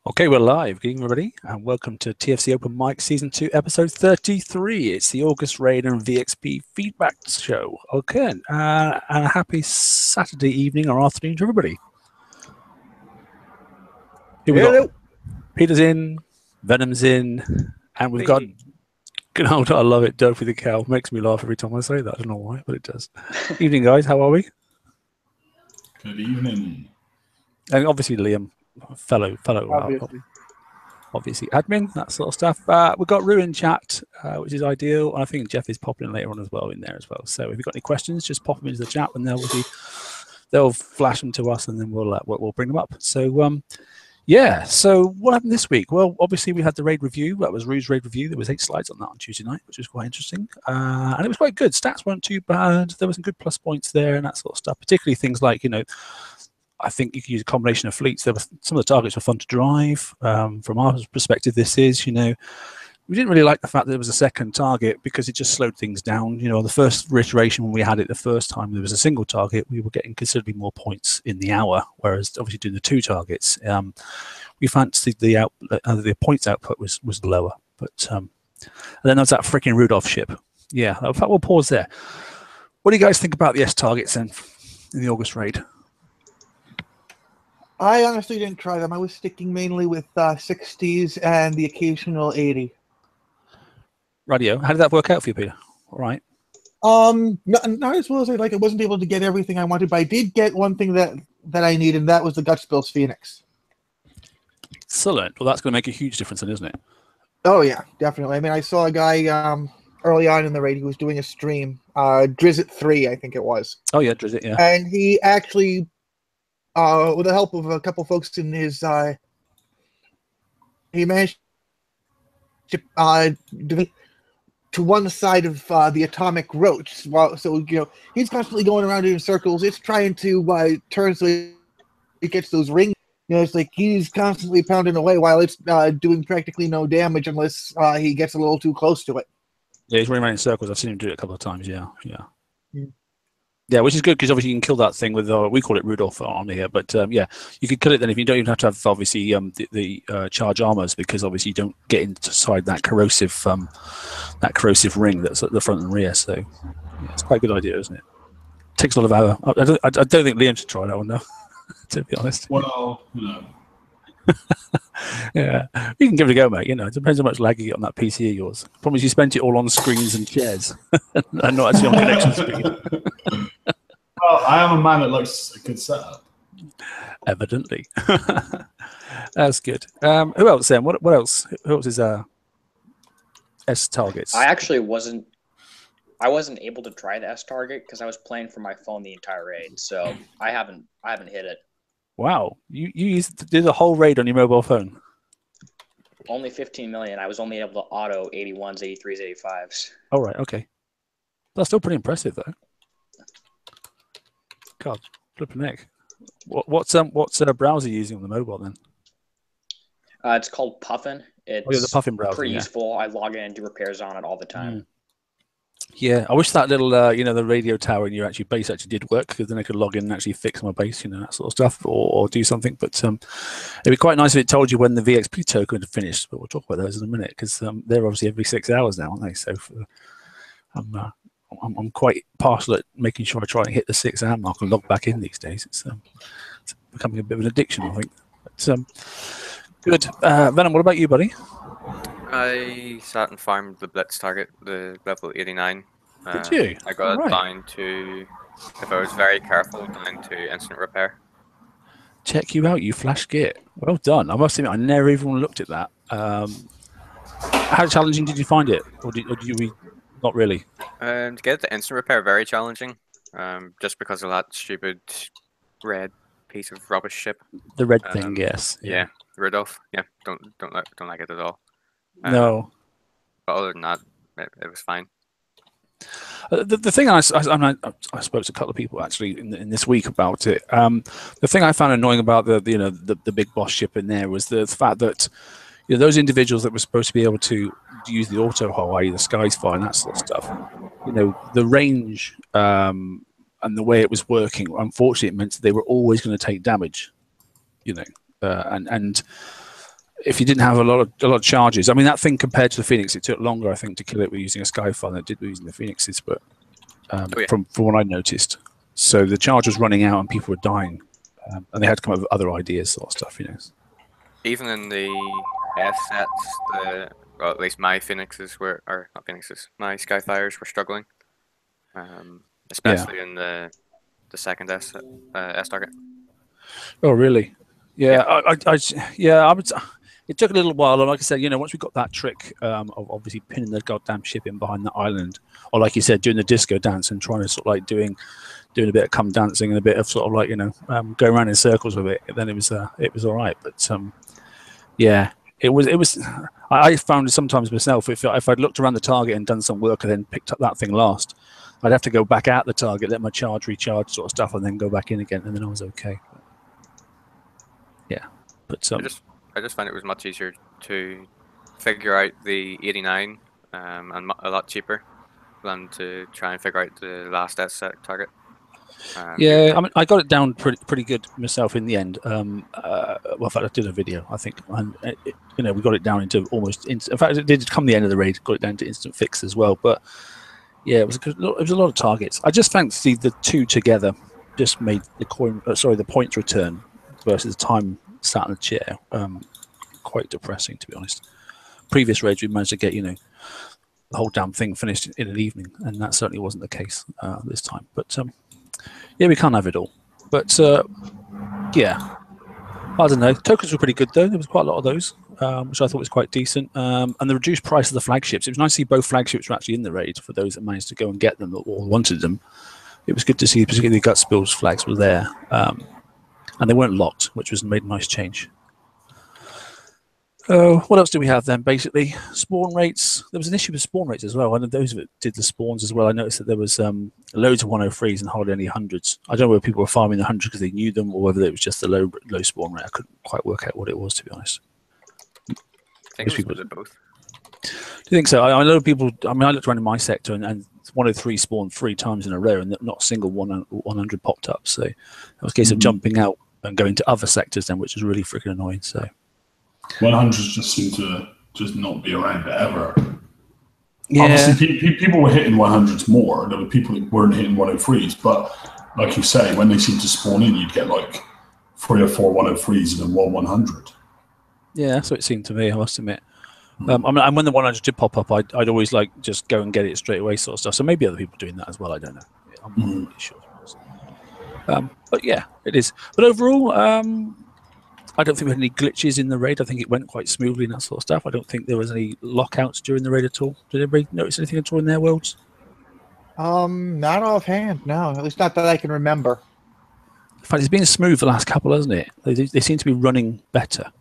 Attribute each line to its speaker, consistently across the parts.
Speaker 1: Okay, we're live. Good evening, everybody, and welcome to TFC Open Mic Season 2, Episode 33. It's the August Raid and VXP feedback show. Okay, and a happy Saturday evening or afternoon to everybody. Here we go. Peter's in, Venom's in, and we've got good old, I love it, Dopey the Cow. Makes me laugh every time I say that. I don't know why, but it does. Evening, guys. How are we?
Speaker 2: Good evening.
Speaker 1: And obviously, Liam. Fellow, obviously admin, that sort of stuff. We've got Rue in chat, which is ideal, and I think Jeff is popping in later on as well in there as well. So if you've got any questions, just pop them into the chat, and they'll flash them to us, and then we'll bring them up. So yeah. So what happened this week? Well, obviously we had the raid review. That was Rue's raid review. There was 8 slides on that on Tuesday night, which was quite interesting, and it was quite good. Stats weren't too bad. There were some good plus points there and that sort of stuff. Particularly things like I think you could use a combination of fleets. There were some of the targets were fun to drive. From our perspective, this is, we didn't really like the fact that there was a second target because it just slowed things down. The first iteration when we had it the first time, there was a single target. We were getting considerably more points in the hour, whereas obviously doing the 2 targets, we fancied the points output was lower. But and then there's that freaking Rudolph ship. Yeah, in fact, we'll pause there. What do you guys think about the S targets then in the August raid?
Speaker 3: I honestly didn't try them. I was sticking mainly with 60s and the occasional 80.
Speaker 1: Radio. How did that work out for you, Peter? All right.
Speaker 3: Not as well as I'd like. I wasn't able to get everything I wanted, but I did get one thing that I needed, and that was the Gut Spills Phoenix.
Speaker 1: Excellent. Well, that's going to make a huge difference then, isn't it?
Speaker 3: Oh, yeah, definitely. I mean, I saw a guy early on in the raid who was doing a stream, Drizzt3, I think it was.
Speaker 1: Oh, yeah, Drizzt, yeah.
Speaker 3: And he actually... with the help of a couple folks in his, he managed to one side of the atomic roach. So he's constantly going around in circles. It's trying to turn so it gets those rings. It's like he's constantly pounding away while it's doing practically no damage unless he gets a little too close to it.
Speaker 1: Yeah, he's running around in circles. I've seen him do it a couple of times. Yeah. Yeah, which is good because obviously you can kill that thing with we call it Rudolph on here, but yeah, you can kill it then if you don't even have to have obviously the charge armors, because obviously you don't get inside that corrosive ring that's at the front and rear. So yeah, it's quite a good idea, isn't it? Takes a lot of hour. I don't think Liam should try that one though, to be honest.
Speaker 2: Well, no.
Speaker 1: Yeah, you can give it a go, mate. It depends how much lag you get on that PC of yours. Problem is you spent it all on screens and chairs and not actually on connection speed.
Speaker 2: Well, I am a man that likes a good setup.
Speaker 1: Evidently. That's good. Who else then? What else? Who else is S targets?
Speaker 4: I actually wasn't able to try the S target because I was playing from my phone the entire raid, so I haven't hit it.
Speaker 1: Wow, you did the whole raid on your mobile phone?
Speaker 4: Only 15 million. I was only able to auto 81s, 83s, 85s.
Speaker 1: Oh, right, okay. That's still pretty impressive, though. God, flipping neck. What's browser you using on the mobile then?
Speaker 4: It's called Puffin. It's
Speaker 1: the Puffin browser.
Speaker 4: Pretty useful. I log in and do repairs on it all the time.
Speaker 1: Yeah, I wish that little, the radio tower in your base actually did work, because then I could log in and actually fix my base, that sort of stuff, or do something. But it'd be quite nice if it told you when the VXP token had finished. But we'll talk about those in a minute, because they're obviously every 6 hours now, aren't they? So I'm quite partial at making sure I try and hit the 6 hour mark and log back in these days. It's becoming a bit of an addiction, I think. But, good. Venom, what about you, buddy?
Speaker 5: I sat and farmed the Blitz target, the level 89.
Speaker 1: Did you?
Speaker 5: I got it down to, if I was very careful, down to instant repair.
Speaker 1: Check you out, you flash git. Well done. I must admit, I never even looked at that. How challenging did you find it? Or did you not really?
Speaker 5: To get it to instant repair, very challenging. Just because of that stupid red piece of rubbish ship.
Speaker 1: The red thing, yes.
Speaker 5: Yeah, Rudolph. Yeah, don't like it at all.
Speaker 1: No.
Speaker 5: But other than that, it was fine.
Speaker 1: The thing I spoke to a couple of people actually in this week about it. The thing I found annoying about the big boss ship in there was the fact that those individuals that were supposed to be able to use the auto hull, i.e. the Skies Fire and that sort of stuff, the range and the way it was working, unfortunately, it meant that they were always going to take damage. And if you didn't have a lot of charges. I mean, that thing compared to the Phoenix, it took longer, I think, to kill it with using a Skyfire than it did with using the Phoenixes. But from what I noticed, so the charge was running out and people were dying, and they had to come up with other ideas, sort of stuff, you know.
Speaker 5: Even in the S sets, well, at least my Phoenixes were, or not Phoenixes, my Skyfires were struggling, especially in the second S target.
Speaker 1: Oh, really? Yeah, I would. It took a little while, and like I said, you know, once we got that trick of obviously pinning the goddamn ship in behind the island, or like you said, doing the disco dance and trying to sort of like doing a bit of come dancing and a bit of sort of like, you know, going around in circles with it, then it was all right. But yeah, it was. I found it sometimes myself, if I'd looked around the target and done some work and then picked up that thing last, I'd have to go back at the target, let my charge recharge, sort of stuff, and then go back in again, and then I was okay. Yeah, but
Speaker 5: I just found it was much easier to figure out the 89 and a lot cheaper than to try and figure out the last S set target.
Speaker 1: Yeah, I mean, I got it down pretty good myself in the end. Well, in fact, I did a video, I think, and you know, we got it down into almost. In fact, it did come the end of the raid, got it down to instant fix as well. But yeah, it was a lot of targets. I just fancy the two together just made the the points return versus time sat in the chair quite depressing, to be honest. Previous raids we managed to get, you know, the whole damn thing finished in an evening, and that certainly wasn't the case this time. But yeah, we can't have it all. But yeah, I don't know. Tokens were pretty good though. There was quite a lot of those, which I thought was quite decent. And the reduced price of the flagships. It was nice to see both flagships were actually in the raid for those that managed to go and get them or wanted them. It was good to see, particularly the Gutspills flags were there, and they weren't locked, which was made a nice change. What else do we have then? Basically, spawn rates. There was an issue with spawn rates as well. I know those that did the spawns as well. I noticed that there was loads of 103s and hardly any hundreds. I don't know whether people were farming the hundreds because they knew them, or whether it was just the low spawn rate. I couldn't quite work out what it was, to be honest.
Speaker 5: I think it was both.
Speaker 1: Do you think so? I know people. I mean, I looked around in my sector, and 103 spawned 3 times in a row, and not a single 100 popped up. So it was a case of jumping out and going to other sectors then, which was really freaking annoying. So
Speaker 2: 100s just seem to just not be around ever.
Speaker 1: Yeah.
Speaker 2: Obviously, people were hitting 100s more. There were people that weren't hitting 103s, but like you say, when they seem to spawn in, you'd get like 3 or 4 103s and then 100.
Speaker 1: Yeah, that's what it seemed to me, I must admit. I mean, and when the 100 did pop up, I'd always like just go and get it straight away, sort of stuff. So maybe other people doing that as well. I don't know. I'm not really sure. But yeah, it is. But overall, I don't think we had any glitches in the raid. I think it went quite smoothly and that sort of stuff. I don't think there was any lockouts during the raid at all. Did anybody notice anything at all in their worlds?
Speaker 3: Not offhand, no. At least not that I can remember.
Speaker 1: In fact, it's been smooth the last couple, hasn't it? They seem to be running better.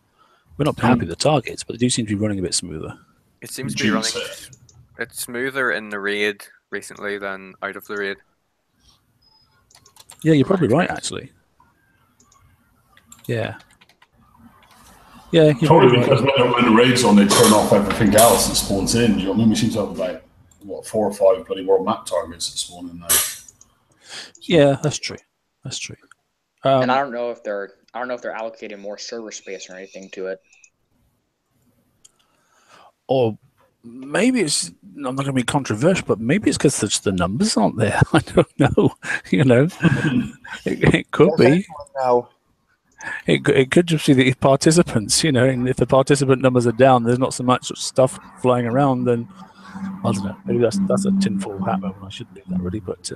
Speaker 1: We're not happy with the targets, but they do seem to be running a bit smoother.
Speaker 5: It seems to be running. It's smoother in the raid recently than out of the raid.
Speaker 1: Yeah, you're probably right, actually. Yeah. Yeah, you're
Speaker 2: probably
Speaker 1: right.
Speaker 2: because when the raid's on, they turn off everything else that spawns in. You know what I mean? We seem to have about 4 or 5 bloody world map targets that spawn in there. So.
Speaker 1: Yeah, that's true. That's true.
Speaker 4: And I don't know if they're allocating more server space or anything to it.
Speaker 1: Or maybe it's, I'm not going to be controversial, but maybe it's because the numbers aren't there. I don't know. You know, it could be.
Speaker 3: No.
Speaker 1: It could just be the participants, you know, and if the participant numbers are down, there's not so much stuff flying around, then I don't know. Maybe that's a tinfoil hat moment. I shouldn't do that really, but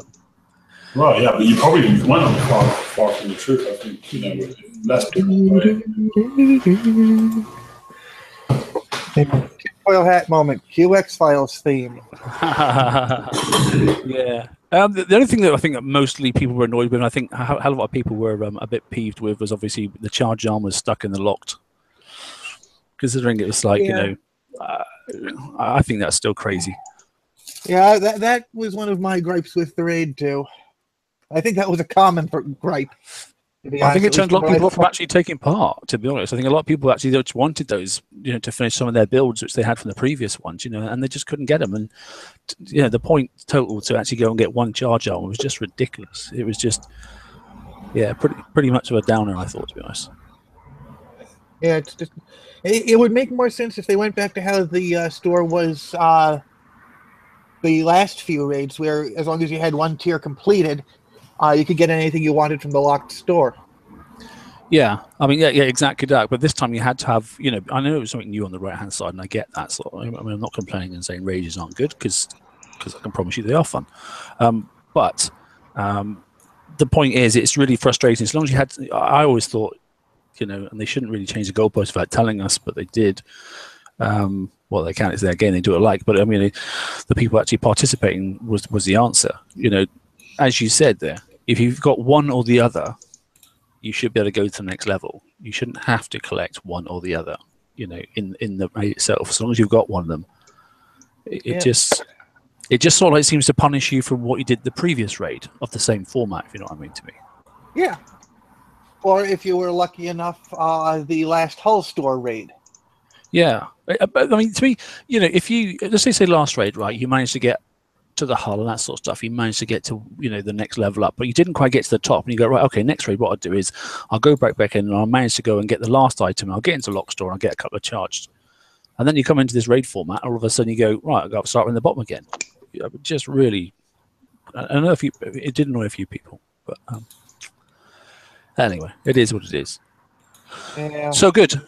Speaker 2: well, yeah, but you probably went on far from the truth. I think, you know, with less people.
Speaker 3: Tinfoil hat moment. QX Files theme.
Speaker 1: Yeah. The only thing that I think that mostly people were annoyed with, and I think a hell of a lot of people were a bit peeved with, was obviously the charge arm was stuck in the locked. Considering it was like, you know, I think that's still crazy.
Speaker 3: Yeah, that was one of my gripes with the raid too. I think that was a common gripe.
Speaker 1: I think it turned a lot of people off from actually taking part, to be honest. I think a lot of people actually just wanted those, you know, to finish some of their builds, which they had from the previous ones, you know, and they just couldn't get them. And, you know, the point total to actually go and get one charge arm was just ridiculous. It was just, yeah, pretty much of a downer, I thought, to be honest.
Speaker 3: Yeah, it's just it would make more sense if they went back to how the store was the last few raids, where as long as you had one tier completed, you could get anything you wanted from the locked store.
Speaker 1: Yeah, I mean, yeah, exactly that. But this time you had to have, I know it was something new on the right-hand side, and I get that. So I mean, I'm not complaining and saying raids aren't good because I can promise you they are fun. But the point is, it's really frustrating. As long as you had, I always thought, and they shouldn't really change the goalposts without telling us, but they did. Well, they can't. It's their game. They do it alike. But I mean, the people actually participating was the answer. As you said there, if you've got one or the other, you should be able to go to the next level. You shouldn't have to collect one or the other, in the raid itself. As long as you've got one of them, it just sort of like seems to punish you for what you did the previous raid of the same format, if you know what I mean to me.
Speaker 3: Yeah. Or if you were lucky enough, the last Hull store raid.
Speaker 1: Yeah. But I mean, to me, if you, let's say last raid, right, you managed to get to the hull and that sort of stuff, you managed to get to the next level up, but you didn't quite get to the top, and you go, right, okay, next raid what I'll do is I'll go back in and I'll manage to go and get the last item, I'll get into lock store and I'll get a couple of charged, and then you come into this raid format, all of a sudden you go, right, I've got to start from the bottom again. Just really, I know it did annoy a few people, but anyway, it is what it is.
Speaker 3: Yeah.
Speaker 1: So good.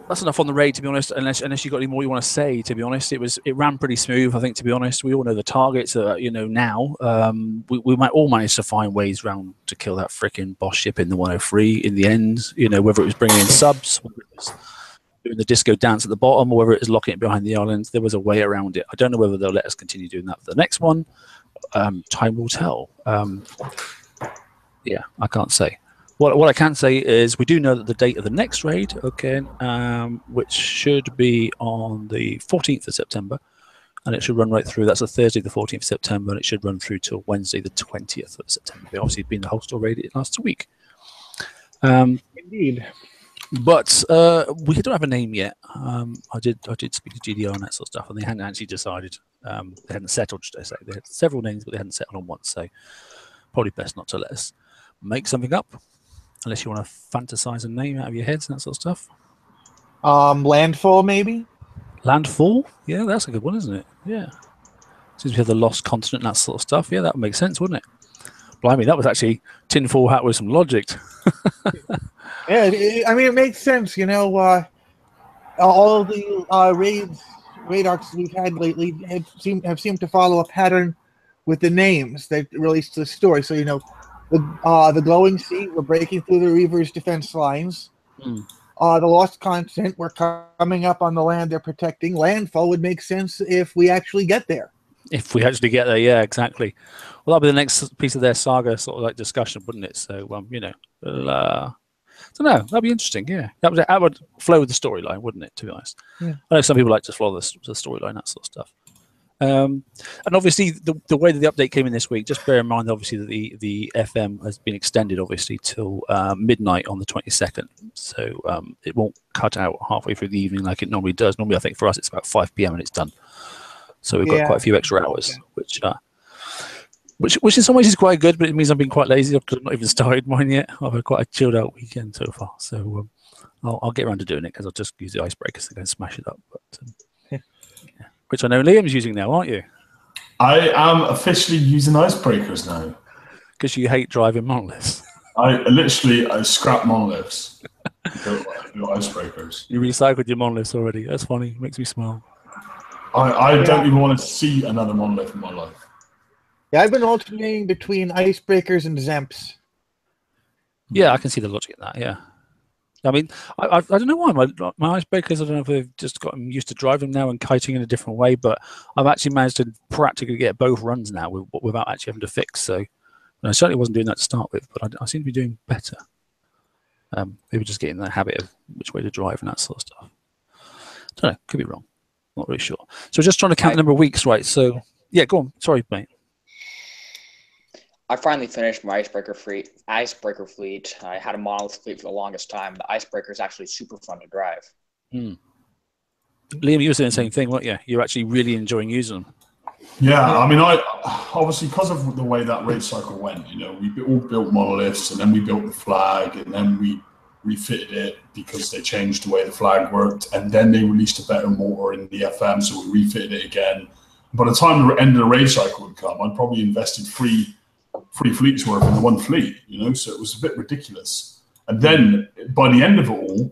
Speaker 1: That's enough on the raid, to be honest. Unless you got any more you want to say, to be honest, it ran pretty smooth. I think, to be honest, we all know the targets. Now we might all manage to find ways round to kill that freaking boss ship in the 103 in the end. Whether it was bringing in subs, whether it was doing the disco dance at the bottom, or whether it was locking it behind the islands. There was a way around it. I don't know whether they'll let us continue doing that for the next one. Time will tell. Yeah, I can't say. What I can say is we do know that the date of the next raid, okay, which should be on the 14th of September, and it should run right through. That's a Thursday, the 14th of September, and it should run through till Wednesday, the 20th of September. It obviously been the whole store raid last week.
Speaker 3: Indeed.
Speaker 1: But we don't have a name yet. I did speak to GDO and that sort of stuff, and they hadn't actually decided. They hadn't settled, should I say. They had several names, but they hadn't settled on one. So probably best not to let us make something up. Unless you want to fantasize a name out of your heads and that sort of stuff.
Speaker 3: Landfall, maybe?
Speaker 1: Landfall? Yeah, that's a good one, isn't it? Yeah. Since we have the lost continent and that sort of stuff, yeah, that would make sense, wouldn't it? Blimey, that was actually tinfoil hat with some logic.
Speaker 3: Yeah, it makes sense, all of the raid arcs we've had lately have seemed to follow a pattern with the names that relates to the story. So, the glowing sea, we're breaking through the Reaver's defense lines. The lost continent, we're coming up on the land they're protecting. Landfall would make sense if we actually get there.
Speaker 1: If we actually get there, yeah, exactly. Well, that'll be the next piece of their saga sort of like discussion, wouldn't it? So, I don't know. That'd be interesting, yeah. That would flow with the storyline, wouldn't it, to be honest?
Speaker 3: Yeah.
Speaker 1: I know some people like to follow the storyline, that sort of stuff. And obviously, the way that the update came in this week, just bear in mind, obviously, that the FM has been extended, obviously, till midnight on the 22nd. So it won't cut out halfway through the evening like it normally does. Normally, I think for us, it's about 5 p.m. and it's done. So we've got quite a few extra hours, which in some ways is quite good, but it means I'm being quite lazy because I've not even started mine yet. I've had quite a chilled out weekend so far. So I'll get around to doing it because I'll just use the icebreakers to go and smash it up. But which I know Liam's using now, aren't you?
Speaker 2: I am officially using icebreakers now.
Speaker 1: Because you hate driving monoliths.
Speaker 2: I scrap monoliths. built icebreakers.
Speaker 1: You recycled your monoliths already. That's funny. Makes me smile.
Speaker 2: I don't even want to see another monolith in my life.
Speaker 3: Yeah, I've been alternating between icebreakers and Zemps.
Speaker 1: Yeah, I can see the logic in that, yeah. I mean, I don't know why. My icebreakers, I don't know if they've just gotten used to driving now and kiting in a different way, but I've actually managed to practically get both runs now without actually having to fix. So I certainly wasn't doing that to start with, but I seem to be doing better. Maybe just getting that habit of which way to drive and that sort of stuff. I don't know. Could be wrong. Not really sure. So just trying to count the number of weeks, right? So, yeah, go on. Sorry, mate.
Speaker 4: I finally finished my icebreaker fleet. I had a monolith fleet for the longest time. The icebreaker is actually super fun to drive.
Speaker 1: Liam, you were saying the same thing, weren't you? You're actually really enjoying using them.
Speaker 2: Yeah, I mean, I obviously, because of the way that raid cycle went, we all built monoliths, and then we built the flag, and then we refitted it because they changed the way the flag worked, and then they released a better motor in the FM, so we refitted it again. By the time the end of the race cycle would come, I'd probably invested three fleets worth in the one fleet, you know, so it was a bit ridiculous. And then by the end of it all,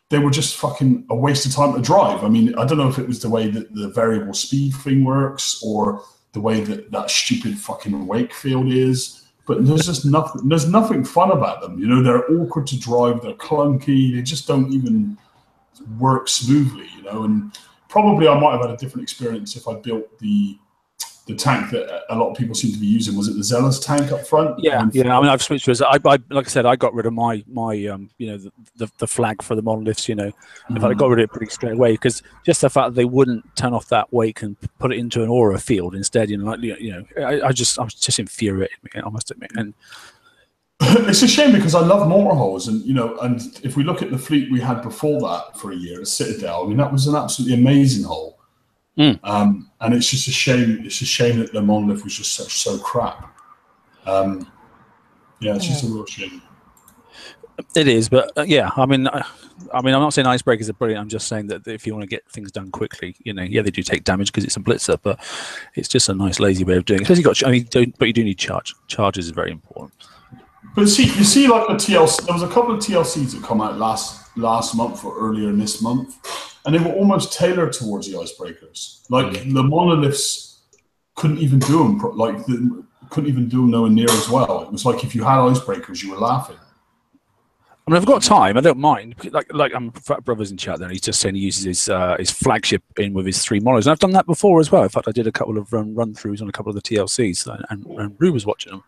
Speaker 2: they were just fucking a waste of time to drive. I mean, I don't know if it was the way that the variable speed thing works or the way that stupid fucking wake field is, but there's just nothing. There's nothing fun about them. You know, they're awkward to drive. They're clunky. They just don't even work smoothly. You know, and probably I might have had a different experience if I built the tank that a lot of people seem to be using. Was it the Zealous tank up front?
Speaker 1: Yeah. I mean, I've switched to. I like I said, I got rid of my you know, the flag for the monoliths. You know, in fact, I got rid of it pretty straight away because just the fact that they wouldn't turn off that wake and put it into an aura field instead. You know, like, you know, I was just infuriated. I must admit, and
Speaker 2: it's a shame because I love motorholes, and you know, and if we look at the fleet we had before that for a year at Citadel, I mean, that was an absolutely amazing hole. And it's just a shame. It's a shame that the monolith was just so crap. Yeah, it's just a real shame.
Speaker 1: It is, but yeah, I mean, I'm not saying icebreakers are brilliant. I'm just saying that if you want to get things done quickly, you know, yeah, they do take damage because it's a blitzer, but it's just a nice, lazy way of doing it. Because you got, I mean, but you do need charge. Charges is very important.
Speaker 2: But you see, like the TLC, there was a couple of TLCs that come out last month or earlier in this month, and they were almost tailored towards the icebreakers. Like the monoliths couldn't even do them. Couldn't even do them nowhere near as well. It was like if you had icebreakers, you were laughing.
Speaker 1: I mean, I've got time. I don't mind. Like I'm Fat Brothers in chat there. And he's just saying he uses his flagship in with his 3 monos, and I've done that before as well. In fact, I did a couple of run-throughs on a couple of the TLCs, and Rue was watching them.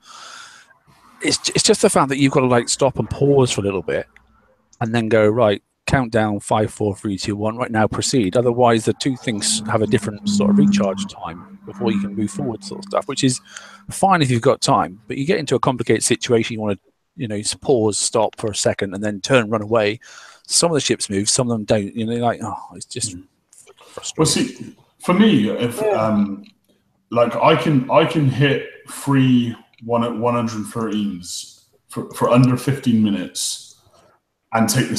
Speaker 1: It's just the fact that you've got to like stop and pause for a little bit, and then go right. Countdown 5, 4, 3, 2, 1. Right now, proceed. Otherwise, the two things have a different sort of recharge time before you can move forward, sort of stuff. Which is fine if you've got time, but you get into a complicated situation. You want to, you know, pause, stop for a second, and then turn, run away. Some of the ships move, some of them don't. You know, like, oh, it's just frustrating.
Speaker 2: Well, see, for me, if like I can hit free 113s for under 15 minutes. And take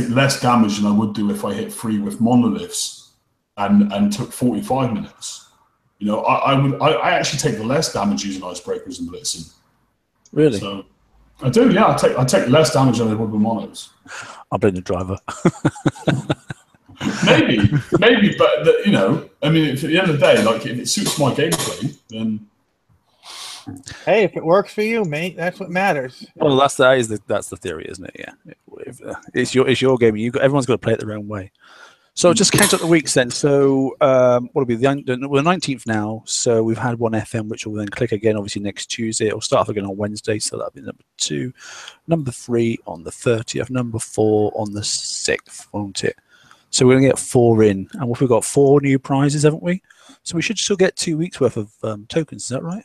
Speaker 2: less damage than I would do if I hit 3 with monoliths and took 45 minutes. You know, I actually take the less damage using icebreakers and blitzing.
Speaker 1: Really?
Speaker 2: So I do, yeah. I take less damage than I would with monos.
Speaker 1: I'll blame the driver.
Speaker 2: maybe, but you know, I mean, at the end of the day, like if it suits my gameplay, then.
Speaker 3: Hey, if it works for you, mate, that's what matters.
Speaker 1: Well, that's the theory, isn't it? Yeah, it's your game. Everyone's got to play it their own way. So just count up the weeks then. So what'll be we're the 19th now. So we've had one FM, which will then click again. Obviously next Tuesday. It'll start off again on Wednesday. So that'll be number 2, number 3 on the 30th, number 4 on the 6th, won't it? So we're gonna get 4 in, and we've got 4 new prizes, haven't we? So we should still get 2 weeks worth of tokens. Is that right?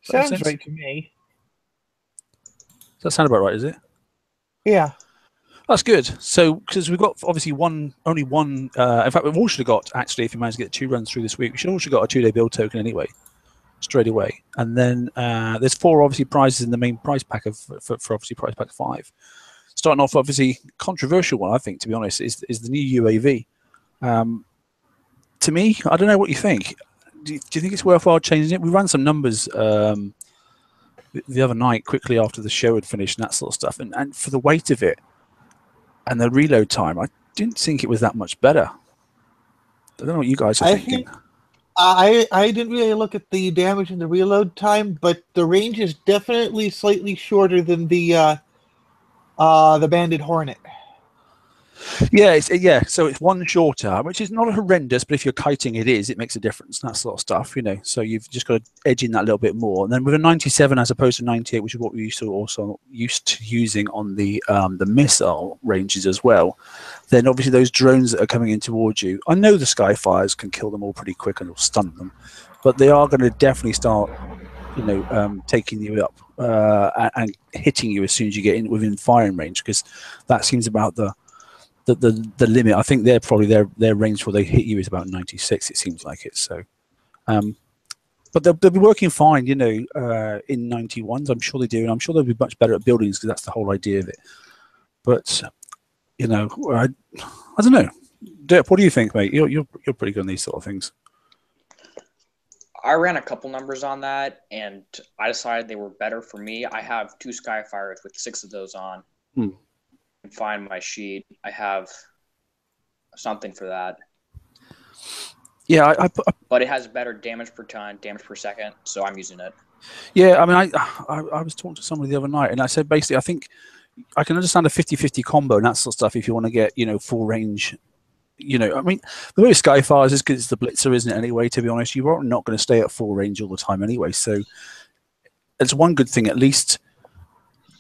Speaker 3: Sounds right to me.
Speaker 1: Does that sound about right, is it?
Speaker 3: Yeah.
Speaker 1: That's good. So, because we've got obviously only one, in fact, we've all should have got, actually, if you manage to get 2 runs through this week, we should also got a 2-day build token anyway, straight away. And then there's 4 obviously prizes in the main prize pack for obviously prize pack 5. Starting off, obviously, controversial one, I think, to be honest, is the new UAV. To me, I don't know what you think. Do you think it's worthwhile changing it? We ran some numbers the other night quickly after the show had finished and that sort of stuff. And for the weight of it and the reload time, I didn't think it was that much better. I don't know what you guys are thinking.
Speaker 3: I didn't really look at the damage and the reload time, but the range is definitely slightly shorter than the Banded Hornet.
Speaker 1: Yeah, so it's 1 shorter, which is not horrendous, but if you're kiting, it makes a difference, that sort of stuff, you know. So you've just got to edge in that a little bit more. And then with a 97 as opposed to 98, which is what we used to using on the missile ranges as well, then obviously those drones that are coming in towards you, I know the Skyfires can kill them all pretty quick and will stun them, but they are going to definitely start, you know, taking you up and hitting you as soon as you get within firing range, because that seems about the limit. I think they're probably their range where they hit you is about 96. It seems like it. So, but they'll be working fine, you know, in 91s. I'm sure they do, and I'm sure they'll be much better at buildings because that's the whole idea of it. But you know, I don't know. Dirk, what do you think, mate? You're pretty good on these sort of things.
Speaker 4: I ran a couple numbers on that, and I decided they were better for me. I have 2 Skyfires with 6 of those on.
Speaker 1: Hmm.
Speaker 4: And find my sheet. I have something for that.
Speaker 1: Yeah,
Speaker 4: but it has better damage per ton, damage per second, so I'm using it.
Speaker 1: Yeah, I mean, I was talking to somebody the other night, and I said basically, I think I can understand a 50-50 combo and that sort of stuff if you want to get, you know, full range. You know, I mean, the way Skyfires is because it's the blitzer, isn't it? Anyway, to be honest, you are not going to stay at full range all the time anyway. So it's one good thing, at least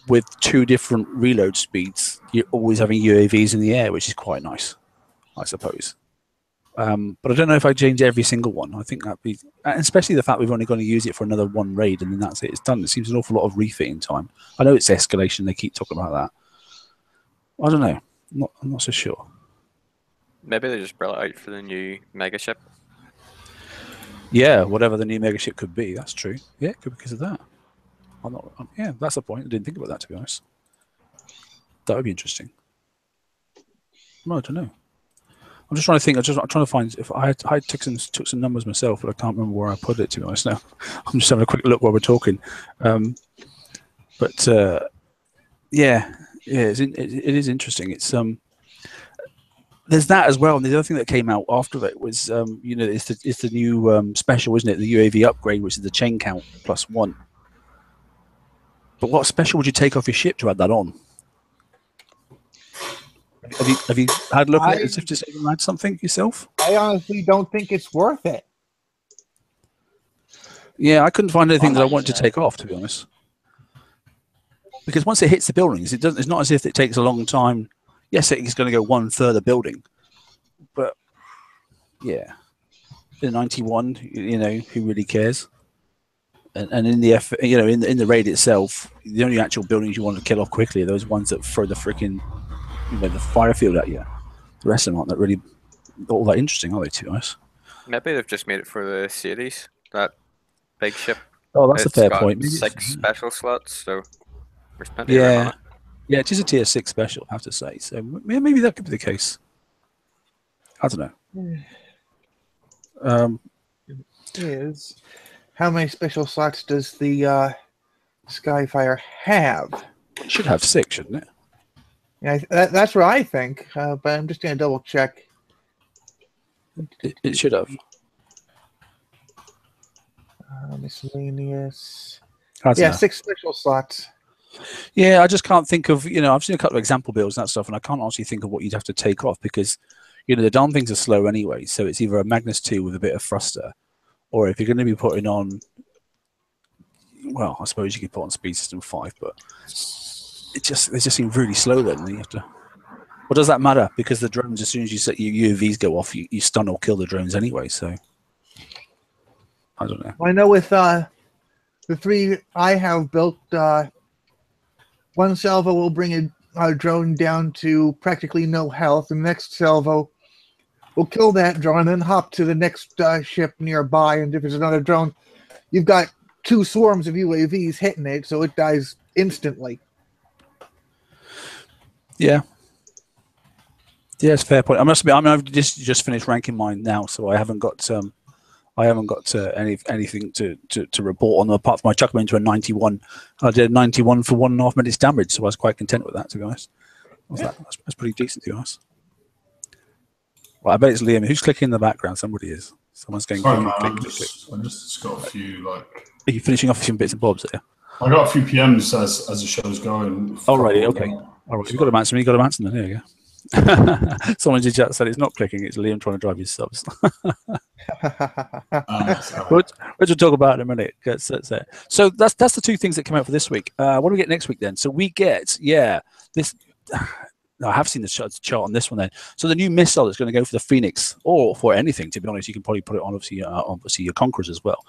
Speaker 1: with 2 different reload speeds, you're always having UAVs in the air, which is quite nice, I suppose. But I don't know if I change every single one. I think that'd be, and especially the fact we've only going to use it for another 1 raid and then that's it. It's done. It seems an awful lot of refitting time. I know it's escalation. They keep talking about that. I don't know. I'm not so sure.
Speaker 5: Maybe they just brought it out for the new mega ship.
Speaker 1: Yeah, whatever the new mega ship could be. That's true. Yeah, it could be because of that. Yeah, that's the point. I didn't think about that, to be honest. That would be interesting. Well, I don't know. I'm just trying to think. I'm trying to find if I took some numbers myself, but I can't remember where I put it. To be honest, now I'm just having a quick look while we're talking. Yeah, it is interesting. It's there's that as well, and the other thing that came out after it was you know, it's the new special, isn't it? The UAV upgrade, which is the chain count +1. But what special would you take off your ship to add that on? Have you had a look at it as if to even add something yourself?
Speaker 3: I honestly don't think it's worth it.
Speaker 1: Yeah, I couldn't find anything that I wanted to take off, to be honest. Because once it hits the buildings, it's not as if it takes a long time. Yes, it's going to go 1 further building, but yeah, the 91, you know, who really cares? And in the you know, in the raid itself, the only actual buildings you want to kill off quickly are those ones that throw the freaking, you know, the fire field at you. The rest of them aren't that really all that interesting, are they? To be honest.
Speaker 5: Maybe they've just made it for the series, that big ship.
Speaker 1: Oh, that's a fair point.
Speaker 5: Maybe 6 special slots, so there's plenty of room on it.
Speaker 1: Yeah, it is a tier 6 special, I have to say. So maybe that could be the case. I don't know.
Speaker 3: Is how many special slots does the Skyfire have?
Speaker 1: It should have 6, shouldn't it?
Speaker 3: Yeah, that's what I think. But I'm just going to double check.
Speaker 1: It should have.
Speaker 3: Miscellaneous.
Speaker 1: Yeah,
Speaker 3: 6 special slots.
Speaker 1: Yeah, I just can't think of, you know, I've seen a couple of example builds and that stuff, and I can't actually think of what you'd have to take off because, you know, the darn things are slow anyway. So it's either a Magnus 2 with a bit of thruster, or if you're going to be putting on, well, I suppose you could put on Speed System 5, but they just seem really slow then. You have to. Well, does that matter? Because the drones, as soon as you set your UAVs go off, you stun or kill the drones anyway. So I don't know.
Speaker 3: I know with the 3 I have built, 1 salvo will bring a drone down to practically no health, and the next salvo will kill that drone and then hop to the next ship nearby. And if there's another drone, you've got 2 swarms of UAVs hitting it, so it dies instantly.
Speaker 1: Yeah. Yeah, it's a fair point. I must admit, I mean, I've just finished ranking mine now, so I haven't got anything to report on them apart from I chucked them into a 91. I did 91 for 1.5 minutes damage, so I was quite content with that, to be honest. That's pretty decent, to be honest. Well, I bet it's Liam. Who's clicking in the background? Somebody is. Someone's going.
Speaker 2: Sorry, man, I just got a few like.
Speaker 1: Are you finishing off some bits and bobs there?
Speaker 2: I got a few PMs as the show's going.
Speaker 1: Oh, right, okay. All right, you've got to answer me. You've got to answer them. There you go. Someone in the chat said it's not clicking, it's Liam trying to drive his subs. Which we'll talk about in a minute. So that's the 2 things that come out for this week. What do we get next week then? So we get, this. I have seen the chart on this one then. So the new missile that's going to go for the Phoenix, or for anything, to be honest. You can probably put it on obviously your Conquerors as well.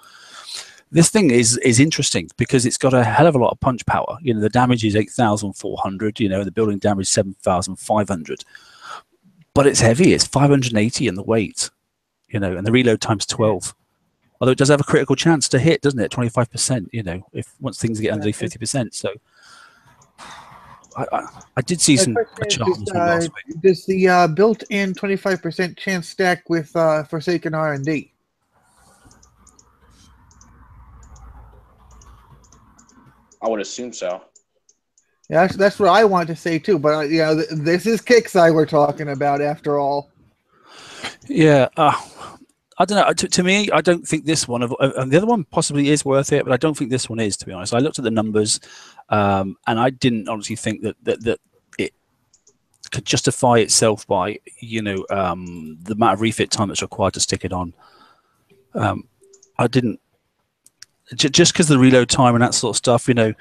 Speaker 1: This thing is interesting because it's got a hell of a lot of punch power. You know, the damage is 8,400. You know, the building damage 7,500. But it's heavy. It's 580 in the weight. You know, and the reload time's 12. Although it does have a critical chance to hit, doesn't it? 25%. You know, if once things get under 50%. So I did see a chart on this one last week.
Speaker 3: Does the built-in 25% chance stack with Forsaken R&D?
Speaker 4: I would assume so.
Speaker 3: Yeah, that's what I want to say too. But this is Kickside we're talking about after all.
Speaker 1: Yeah, I don't know. To me, I don't think this one. The other one possibly is worth it, but I don't think this one is. To be honest, I looked at the numbers, and I didn't honestly think that it could justify itself by the amount of refit time that's required to stick it on. I didn't. Just because of the reload time and that sort of stuff, and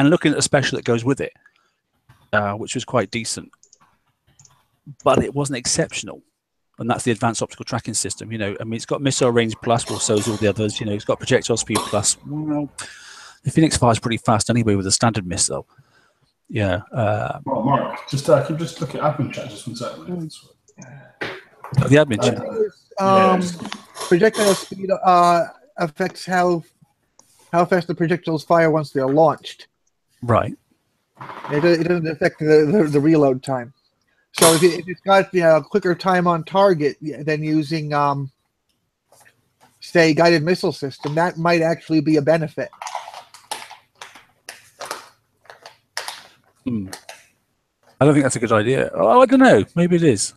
Speaker 1: looking at the special that goes with it, which was quite decent, but it wasn't exceptional. And that's the advanced optical tracking system. I mean, it's got missile range plus, well, so is all the others. It's got projectile speed plus. Well, the Phoenix fires pretty fast anyway with a standard missile. Yeah.
Speaker 2: Well, Mark, can you just look at admin chat just 1 second?
Speaker 1: The admin chat.
Speaker 3: Projectile speed affects how fast the projectiles fire once they're launched.
Speaker 1: Right.
Speaker 3: It doesn't affect the reload time. So if it's got a quicker time on target than using, say, guided missile system, that might actually be a benefit.
Speaker 1: I don't think that's a good idea. Oh, I don't know. Maybe it is.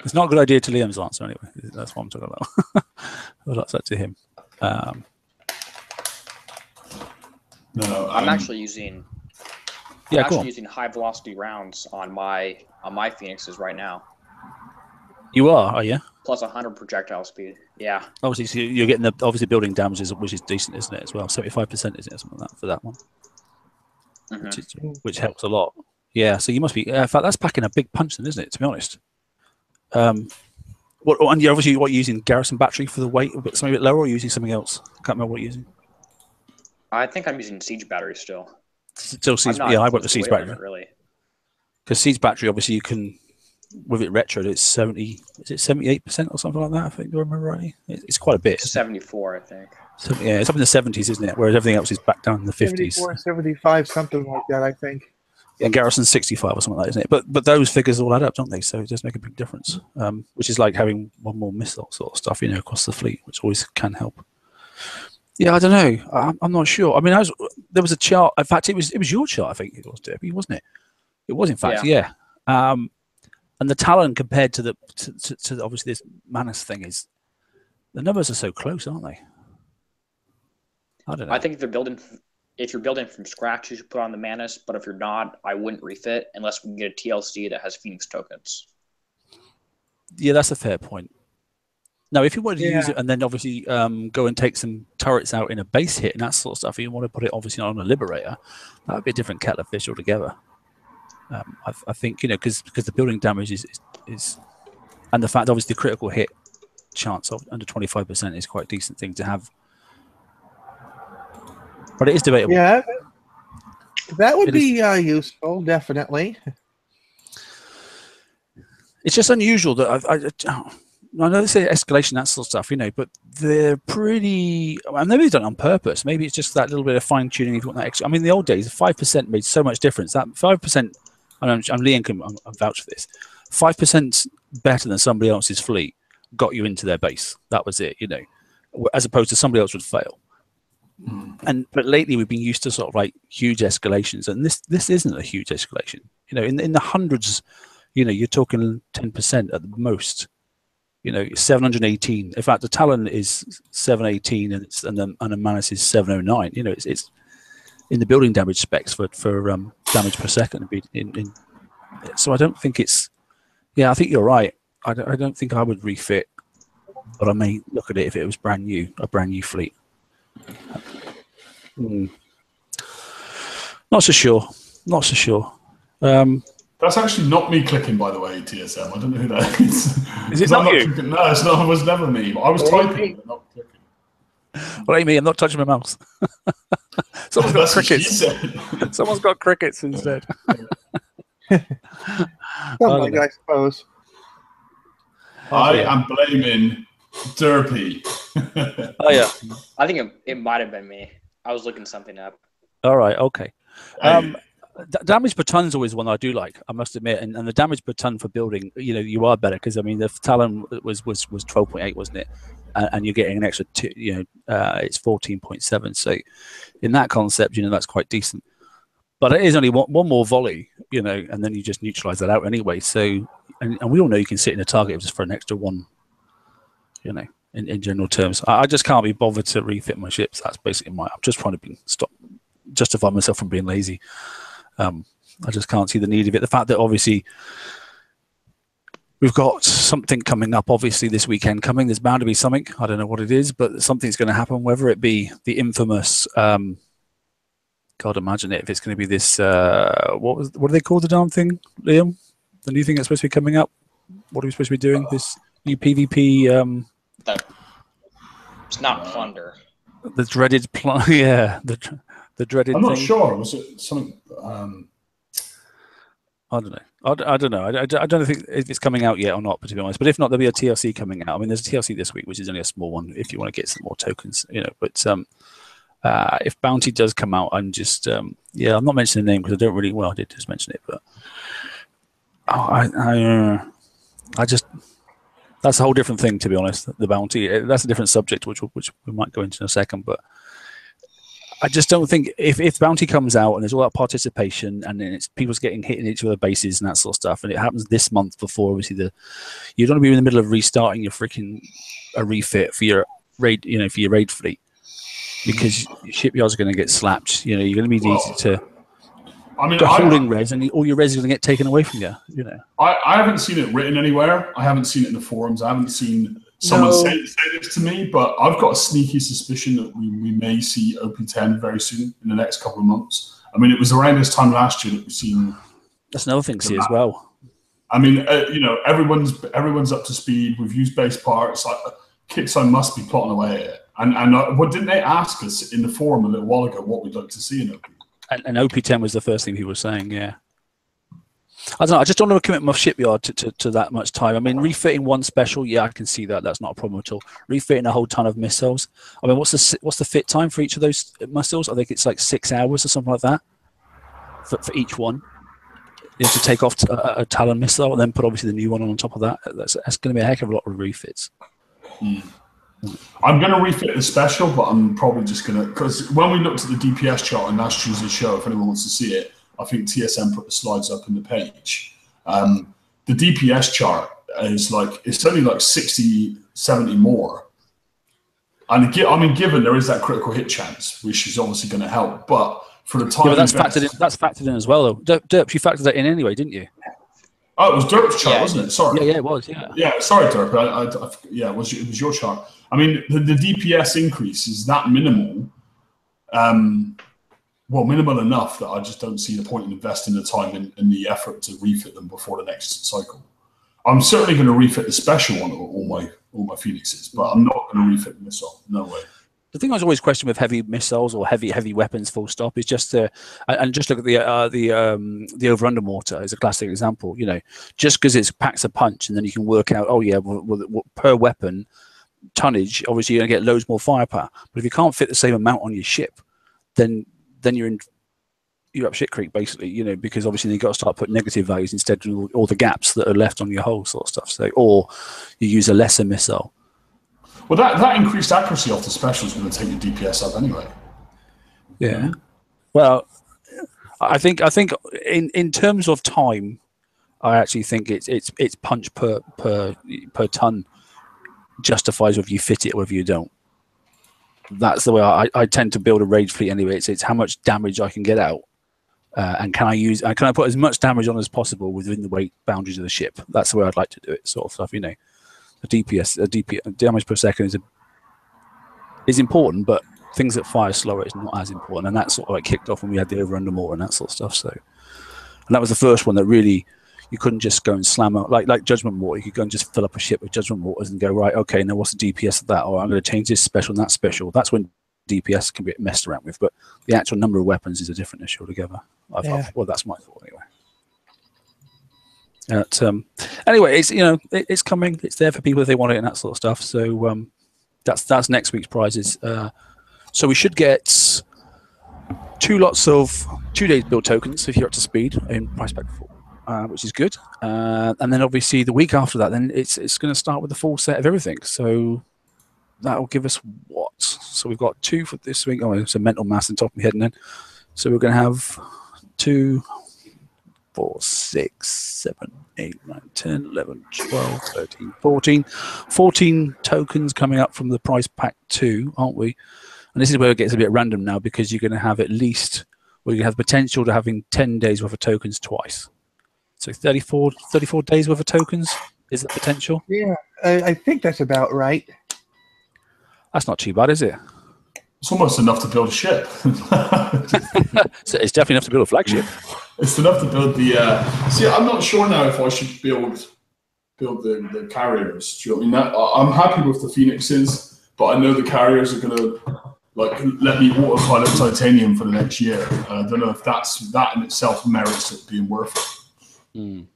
Speaker 1: It's not a good idea to Liam's answer anyway. That's what I'm talking about. Well, that's up to him.
Speaker 2: No,
Speaker 4: I'm actually using.
Speaker 1: Yeah,
Speaker 4: I'm actually using high velocity rounds on my Phoenixes right now.
Speaker 1: You are you?
Speaker 4: Plus 100 projectile speed. Yeah.
Speaker 1: Obviously, so you're getting the building damages, which is decent, isn't it? As well, 75%, isn't it? Something like that for that one, which helps a lot. Yeah. So you must be. In fact, that's packing a big punch, then, isn't it? To be honest. And you're obviously using Garrison battery for the weight, but something a bit lower, or using something else? Can't remember what you're using.
Speaker 4: I think I'm using Siege battery still.
Speaker 1: Still Siege. Yeah, I went with Siege battery.
Speaker 4: Really.
Speaker 1: Because Siege battery, obviously, you can, with it retroed, it's 70. Is it 78% or something like that? I think, do I remember rightly? It's quite a bit.
Speaker 4: 74, I think.
Speaker 1: So, yeah, it's up in the 70s, isn't it? Whereas everything else is back down in the 50s.
Speaker 3: 74, 75, something like that, I think.
Speaker 1: Yeah, Garrison's 65 or something like that, isn't it? But those figures all add up, don't they? So it does make a big difference. Which is like having one more missile sort of stuff, across the fleet, which always can help. Yeah, I don't know. I'm not sure. I mean, there was a chart. In fact, it was your chart. I think it was, Derby, wasn't it? It was, in fact, yeah. And the Talon compared to to obviously this Manus thing is, the numbers are so close, aren't they? I don't know.
Speaker 4: I think if you're building from scratch, you should put on the Manus. But if you're not, I wouldn't refit unless we can get a TLC that has Phoenix tokens.
Speaker 1: Yeah, that's a fair point. Now, if you wanted to use it and then obviously go and take some turrets out in a base hit and that sort of stuff, you want to put it obviously on a Liberator, that would be a different kettle of fish altogether. I think, because the building damage is, and the fact obviously the critical hit chance of under 25% is quite a decent thing to have. But it is debatable.
Speaker 3: Yeah, that would be useful, definitely.
Speaker 1: It's just unusual that I know they say escalation, that sort of stuff, but they're pretty. And maybe they've done it on purpose. Maybe it's just that little bit of fine tuning if you want that extra. I mean, in the old days, 5% made so much difference. That 5%, I'm Liam can vouch for this. 5% better than somebody else's fleet got you into their base. That was it, as opposed to somebody else would fail. But lately we've been used to sort of like huge escalations, and this isn't a huge escalation. In the hundreds, you're talking 10% at the most. 718. In fact, the Talon is 718, and the Manus is 709. It's in the building damage specs for damage per second. So I don't think it's. Yeah, I think you're right. I don't think I would refit, but I may look at it if it was a brand new fleet. Not so sure.
Speaker 2: That's actually not me clicking, by the way, TSM. I don't know who that is.
Speaker 1: Is it not you?
Speaker 2: No, it was never me. I was typing, but not clicking.
Speaker 1: What do you mean? I'm not touching my mouse. Someone's got crickets. Someone's got crickets instead.
Speaker 3: I suppose.
Speaker 2: I am blaming Derpy.
Speaker 1: Oh yeah.
Speaker 4: I think it might have been me. I was looking something up.
Speaker 1: All right. Okay. Damage per ton is always one I do like, I must admit, and the damage per ton for building, you are better because I mean the Talon was 12.8, wasn't it? And you're getting an extra two, it's 14.7. So in that concept, that's quite decent. But it is only one more volley, and then you just neutralize that out anyway. So and we all know you can sit in a target just for an extra one, in general terms. I just can't be bothered to refit my ships. That's basically I'm just trying to justify myself from being lazy. I just can't see the need of it. The fact that obviously we've got something coming up, obviously this weekend coming. There's bound to be something. I don't know what it is, but something's going to happen. Whether it be the infamous, God, imagine it if it's going to be this. What do they call the darn thing, Liam? The new thing that's supposed to be coming up. What are we supposed to be doing? This new PvP.
Speaker 4: It's not plunder.
Speaker 1: The dreaded yeah. The dreaded.
Speaker 2: I'm not
Speaker 1: thing.
Speaker 2: sure. Was it something?
Speaker 1: I don't know. I don't know. I don't think if it's coming out yet or not, but to be honest. But if not, there'll be a TFC coming out. I mean, there's a TFC this week, which is only a small one if you want to get some more tokens, But if Bounty does come out, I'm just I'm not mentioning the name because I don't really. Well, I did just mention it, but I just that's a whole different thing, to be honest. The Bounty, that's a different subject, which we might go into in a second, but. I just don't think if Bounty comes out and there's all that participation and then it's people's getting hit in each other bases and that sort of stuff, and it happens this month before obviously you don't want to be in the middle of restarting your freaking a refit for your raid, for your raid fleet, because shipyards are going to get slapped. You're going to be easy to. I mean, holding res and all your res is going to get taken away from you.
Speaker 2: I haven't seen it written anywhere. I haven't seen it in the forums. I haven't seen. Someone say this to me, but I've got a sneaky suspicion that we may see OP10 very soon in the next couple of months. I mean, it was around this time last year that we've seen.
Speaker 1: That's another thing to see as well.
Speaker 2: I mean, everyone's up to speed. We've used base parts. Kickzone must be plotting away at it. And what didn't they ask us in the forum a little while ago what we'd like to see in OP?
Speaker 1: And OP10 was the first thing he was saying. Yeah. I don't know. I just don't want to commit my shipyard to that much time. I mean, refitting one special, I can see that. That's not a problem at all. Refitting a whole ton of missiles. I mean, what's the fit time for each of those missiles? I think it's like 6 hours or something like that for each one. You have to take off a Talon missile and then put obviously the new one on top of that. That's going to be a heck of a lot of refits.
Speaker 2: I'm going to refit the special, but I'm probably just going to, because when we looked at the DPS chart on last Tuesday's show, if anyone wants to see it, I think TSM put the slides up in the page. The DPS chart is it's only like 60, 70 more. And given there is that critical hit chance, which is obviously going to help, but for the time,
Speaker 1: that's factored in as well, though. Derp, you factored that in anyway, didn't you?
Speaker 2: Oh, it was Derp's chart, wasn't it? Sorry.
Speaker 1: Yeah, it was. Yeah.
Speaker 2: Yeah, sorry, Derp. It was your chart. I mean, the DPS increase is that minimal. Minimal enough that I just don't see the point in investing the time and the effort to refit them before the next cycle. I'm certainly going to refit the special on all my Phoenixes, but I'm not going to refit the missile. No way.
Speaker 1: The thing I was always questioning with heavy missiles or heavy weapons, full stop, is just and just look at the over-under mortar as a classic example. Just because it packs a punch, and then you can work out, per weapon tonnage, obviously you're going to get loads more firepower. But if you can't fit the same amount on your ship, then you're up shit creek basically, because obviously you've got to start putting negative values instead of all the gaps that are left on your hull sort of stuff. So, or you use a lesser missile.
Speaker 2: Well, that increased accuracy off the special is going to take your DPS up anyway.
Speaker 1: Yeah. Well, I think in terms of time, I actually think it's punch per ton justifies whether you fit it or whether you don't. That's the way I tend to build a raid fleet anyway. It's how much damage I can get out, and can I put as much damage on as possible within the weight boundaries of the ship. That's the way I'd like to do it, sort of stuff. A DPS damage per second is important, but things that fire slower is not as important, and that sort of kicked off when we had the over-under mortar and that sort of stuff. So, and that was the first one that really. You couldn't just go and slam out like Judgment Mortar. You could go and just fill up a ship with Judgment Mortars and go, right, okay, now what's the DPS of that? Or I'm going to change this special and that special. That's when DPS can be messed around with. But the actual number of weapons is a different issue altogether. Well, that's my thought anyway. Anyway, it's it's coming. It's there for people if they want it and that sort of stuff. So that's next week's prizes. So we should get 2 lots of 2 days build tokens if you're up to speed in price pack 4, which is good. And then obviously the week after that, then it's going to start with the full set of everything. So that will give us what? So we've got 2 for this week. Oh, it's a mental mass on top of my head, and then so we're going to have 2, 4, 6, 7, 8, 9, 10, 11, 12, 13, 14 tokens coming up from the price pack 2, aren't we? And this is where it gets a bit random now, because you're going to have at least, well, you have potential to having 10 days worth of tokens twice. So 34 days worth of tokens is the potential?
Speaker 3: Yeah, I think that's about right.
Speaker 1: That's not too bad, is it?
Speaker 2: It's almost enough to build a ship.
Speaker 1: So it's definitely enough to build a flagship.
Speaker 2: It's enough to build the. See, I'm not sure now if I should build the carriers. Do you know what I mean? I'm happy with the Phoenixes, but I know the carriers are going to let me autopilot titanium for the next year. I don't know if that in itself merits it being worth it.
Speaker 1: Mm.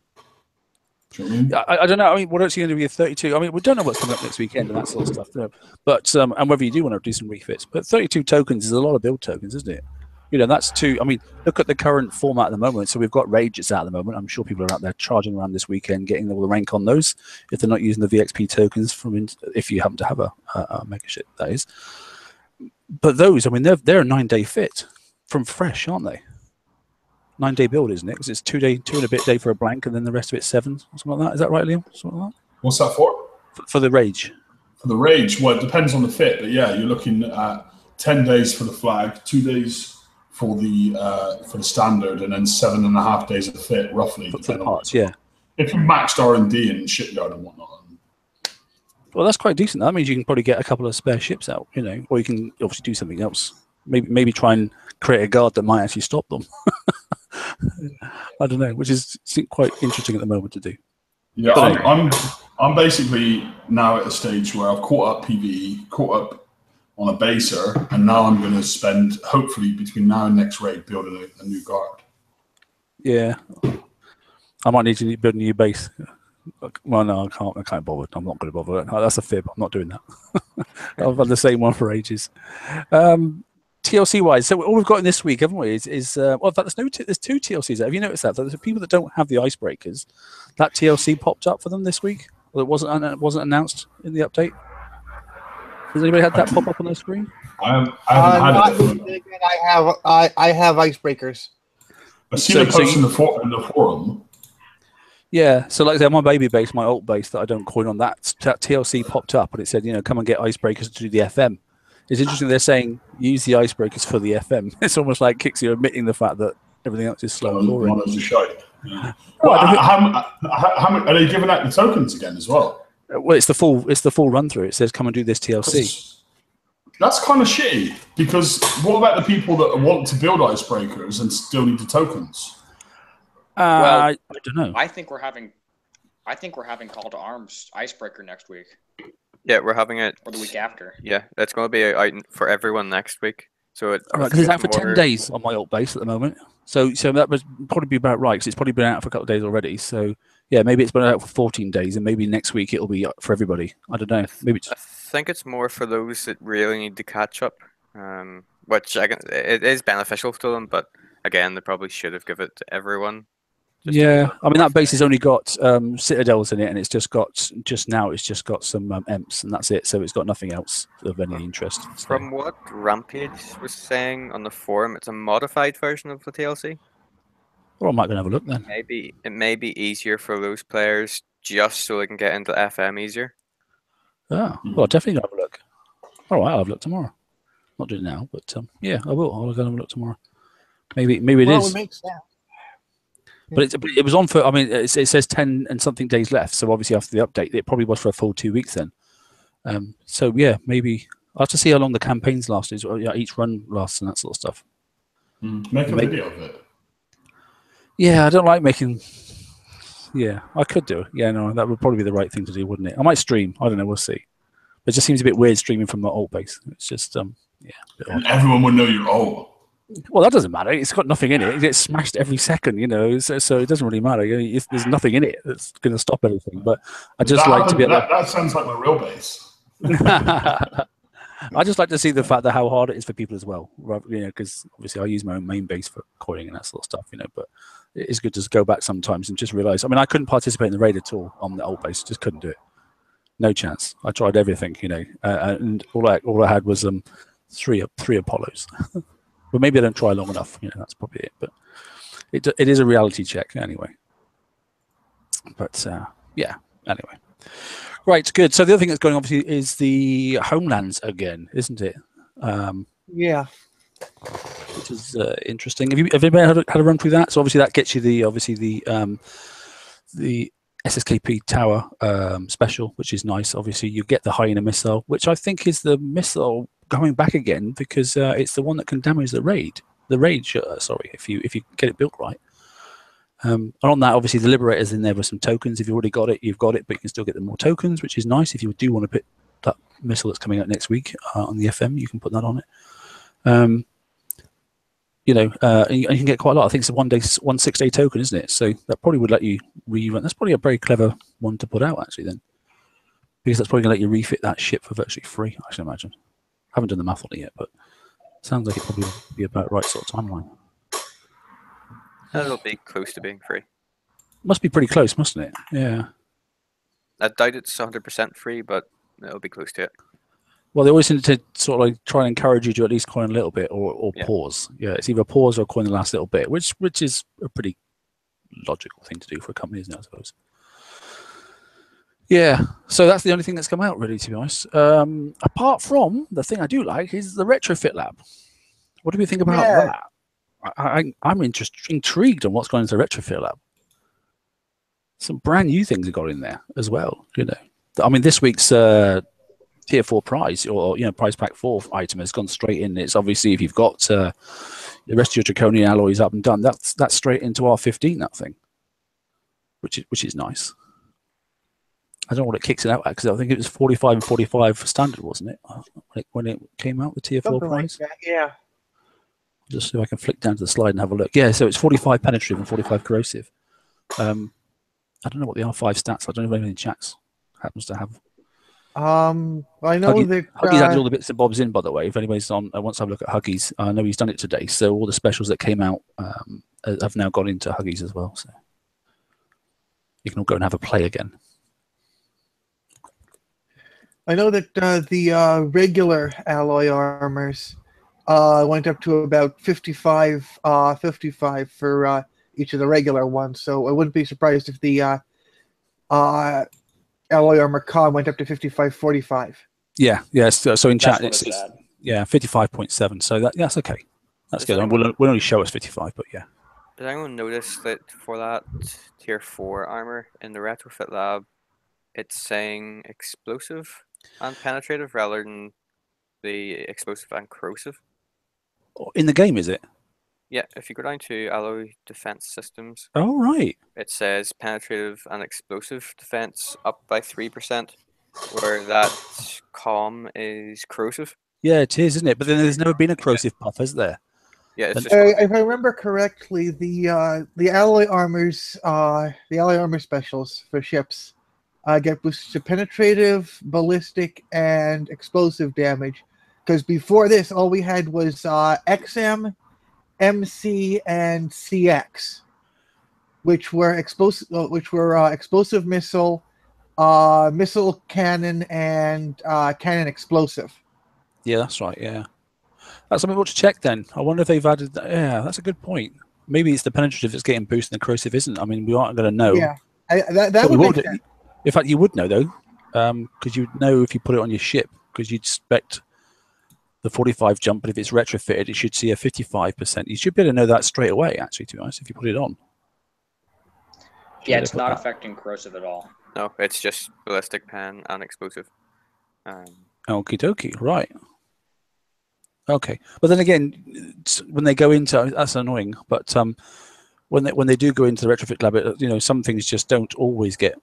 Speaker 2: Do you know what I mean?
Speaker 1: I don't know. I mean, what else are you going to be a 32? I mean, we don't know what's coming up next weekend and that sort of stuff. But and whether you do want to do some refits. But 32 tokens is a lot of build tokens, isn't it? You know, that's 2. I mean, look at the current format at the moment. So we've got Rages out at the moment. I'm sure people are out there charging around this weekend, getting all the rank on those. If they're not using the VXP tokens if you happen to have a mega ship, that is. But those, I mean, they're a 9-day fit from fresh, aren't they? 9-day build, isn't it? Because it's 2 and a bit day for a blank, and then the rest of it's 7, something like that. Is that right, Liam? Something like that.
Speaker 2: What's that for?
Speaker 1: For the Rage.
Speaker 2: For the Rage, well, it depends on the fit, but yeah, you're looking at 10 days for the flag, 2 days for the standard, and then 7.5 days of fit, roughly.
Speaker 1: For the parts, yeah.
Speaker 2: If you maxed R&D and shipyard and whatnot.
Speaker 1: Well, that's quite decent. That means you can probably get a couple of spare ships out, you know, or you can obviously do something else. Maybe try and create a guard that might actually stop them. I don't know, which is quite interesting at the moment to do.
Speaker 2: Yeah, I'm basically now at a stage where I've caught up PvE, caught up on a baser, and now I'm going to spend, hopefully, between now and next raid, building a new guard. Yeah.
Speaker 1: I might need to build a new base. Well, no, I can't bother. I'm not going to bother. That's a fib. I'm not doing that. I've had the same one for ages. TLC wise, so all we've got in this week, haven't we? Is well, in fact, there's 2 TLCs. Have you noticed that? There's people that don't have the icebreakers. That TLC popped up for them this week. Well, it wasn't announced in the update. Has anybody had that pop up on their screen?
Speaker 2: I haven't had it.
Speaker 3: I have icebreakers.
Speaker 2: I've seen a post in the forum.
Speaker 1: Yeah, so like I said, my baby base, my alt base that I don't coin on, that TLC popped up and it said, you know, come and get icebreakers to do the FM. It's interesting they're saying use the icebreakers for the FM. It's almost like Kixie admitting the fact that everything else is slow and boring.
Speaker 2: Yeah. Well, how are they giving out the tokens again as well?
Speaker 1: Well, it's the full run through. It says come and do this TLC.
Speaker 2: That's kind of shitty, because what about the people that want to build icebreakers and still need the tokens?
Speaker 4: Well,
Speaker 1: I don't know.
Speaker 4: I think we're having Call to Arms Icebreaker next week.
Speaker 5: Yeah, we're having it.
Speaker 4: Or the week after.
Speaker 5: Yeah, that's going to be out for everyone next week. So
Speaker 1: because it's out for 10 days on my alt base at the moment. So that would probably be about right, because it's probably been out for a couple of days already. So yeah, maybe it's been out for 14 days, and maybe next week it'll be for everybody. I don't know. Maybe
Speaker 5: I think it's more for those that really need to catch up, which it is beneficial to them. But again, they probably should have given it to everyone.
Speaker 1: Yeah, I mean that base has only got citadels in it, and it's just got some EMPs, and that's it. So it's got nothing else of any interest. So.
Speaker 5: From what Rampage was saying on the forum, it's a modified version of the TLC.
Speaker 1: Well, I might go and have a look then.
Speaker 5: Maybe it may be easier for those players just so they can get into FM easier.
Speaker 1: Oh, well, definitely have a look. All right, I'll have a look tomorrow. Not doing it now, but yeah, I will. I'll go and have a look tomorrow. Maybe it is.
Speaker 3: Well, it makes sense.
Speaker 1: But it was on for, I mean, it says 10 and something days left. So obviously after the update, it probably was for a full 2 weeks then. So yeah, maybe I'll have to see how long the campaigns last, each run lasts and that sort of stuff.
Speaker 2: Make a video of it.
Speaker 1: Yeah, I don't like making. Yeah, I could do it. Yeah, no, that would probably be the right thing to do, wouldn't it? I might stream. I don't know. We'll see. It just seems a bit weird streaming from the alt base. It's just, yeah.
Speaker 2: And everyone would know you're alt.
Speaker 1: Well, that doesn't matter. It's got nothing in it. It gets smashed every second, you know. So it doesn't really matter. There's nothing in it that's going to stop everything. But I just like to be able.
Speaker 2: That sounds like my real base.
Speaker 1: I just like to see the fact that how hard it is for people as well, you know, because obviously I use my own main base for coiling and that sort of stuff, you know, but it's good to just go back sometimes and just realize, I mean, I couldn't participate in the raid at all on the old base, just couldn't do it. No chance. I tried everything, you know, and all I had was three Apollos. But maybe I don't try long enough, you know, that's probably it. But it is a reality check anyway. But yeah, anyway. Right, good. So the other thing that's going on obviously is the Homelands again, isn't it?
Speaker 3: Yeah.
Speaker 1: Which is interesting. Have anybody had a run through that? So obviously that gets you the SSKP tower special, which is nice. Obviously you get the hyena missile, which I think is the missile going back again because it's the one that can damage the raid. Sorry, if you get it built right. And on that, obviously, the Liberator's in there with some tokens. If you've already got it, you've got it, but you can still get the more tokens, which is nice. If you do want to put that missile that's coming out next week on the FM, you can put that on it. You know, and you can get quite a lot. I think it's a 1 6-day token, isn't it? So that probably would let you rerun. That's probably a very clever one to put out, actually, then. Because that's probably going to let you refit that ship for virtually free, I should imagine. I haven't done the math on it yet, but it sounds like it probably would be about the right sort of timeline.
Speaker 5: It'll be close to being free.
Speaker 1: Must be pretty close, mustn't it? Yeah.
Speaker 5: I doubt it's 100% free, but it'll be close to it.
Speaker 1: Well, they always seem to sort of like try and encourage you to at least coin a little bit or
Speaker 5: Yeah.
Speaker 1: pause. Yeah, it's either pause or coin the last little bit, which is a pretty logical thing to do for a company, isn't it, I suppose? Yeah, so that's the only thing that's come out, really, to be honest. Apart from the thing I do like is the retrofit lab. What do we think about that? I'm intrigued on what's going into the retrofit lab. Some brand new things have got in there as well. You know, I mean, this week's tier 4 prize or prize pack 4 item has gone straight in. It's obviously if you've got the rest of your draconian alloys up and done, that's straight into R15. That thing, which is nice. I don't know what it kicks it out at because I think it was 45 and 45 for standard, wasn't it? When it came out, the tier 4 prize.
Speaker 3: Like that, yeah.
Speaker 1: Just so I can flick down to the slide and have a look. Yeah, so it's 45 penetrative and 45 corrosive. I don't know what the R5 stats. I don't know if anyone in chats happens to have.
Speaker 3: I know that
Speaker 1: Huggy's added all the bits and bobs in, by the way. If anybody's on, wants to have a look at Huggy's, I know he's done it today. So all the specials that came out have now gone into Huggy's as well. So you can all go and have a play again.
Speaker 3: I know that the regular alloy armors went up to about 55 for each of the regular ones. So I wouldn't be surprised if the alloy armor con went up to 55.45.
Speaker 1: Yeah, yes. Yeah, so in chat, it's 55.7. So that's okay. That's good. We'll only show us 55, but yeah.
Speaker 5: Did anyone notice that for that tier 4 armor in the retrofit lab, it's saying explosive and penetrative rather than the explosive and corrosive?
Speaker 1: In the game, is it?
Speaker 5: Yeah, if you go down to alloy defense systems.
Speaker 1: Oh, right.
Speaker 5: It says penetrative and explosive defense up by 3%, where that com is corrosive.
Speaker 1: Yeah, it is, isn't it? But then there's never been a corrosive buff, has there?
Speaker 5: Yeah, it's just
Speaker 3: if I remember correctly, the alloy armors, the alloy armor specials for ships get boosted to penetrative, ballistic, and explosive damage. Because before this, all we had was XM, MC, and CX, which were explosive missile, missile cannon, and cannon explosive.
Speaker 1: Yeah, that's right. Yeah, that's something to check. Then I wonder if they've added that. Yeah, that's a good point. Maybe it's the penetrative that's getting boosted and the corrosive isn't. I mean, we aren't going to know.
Speaker 3: Yeah, that would make sense.
Speaker 1: In fact, you would know though, because you'd know if you put it on your ship, because you'd expect the 45 jump, but if it's retrofitted, it should see a 55%. You should be able to know that straight away, actually, to be honest, if you put it on.
Speaker 4: Yeah, it's not affecting corrosive at all.
Speaker 5: No, it's just ballistic, pen, and explosive.
Speaker 1: Okie dokie, right. Okay, but then again, when they go into, that's annoying, but when they do go into the retrofit lab, some things just don't always get,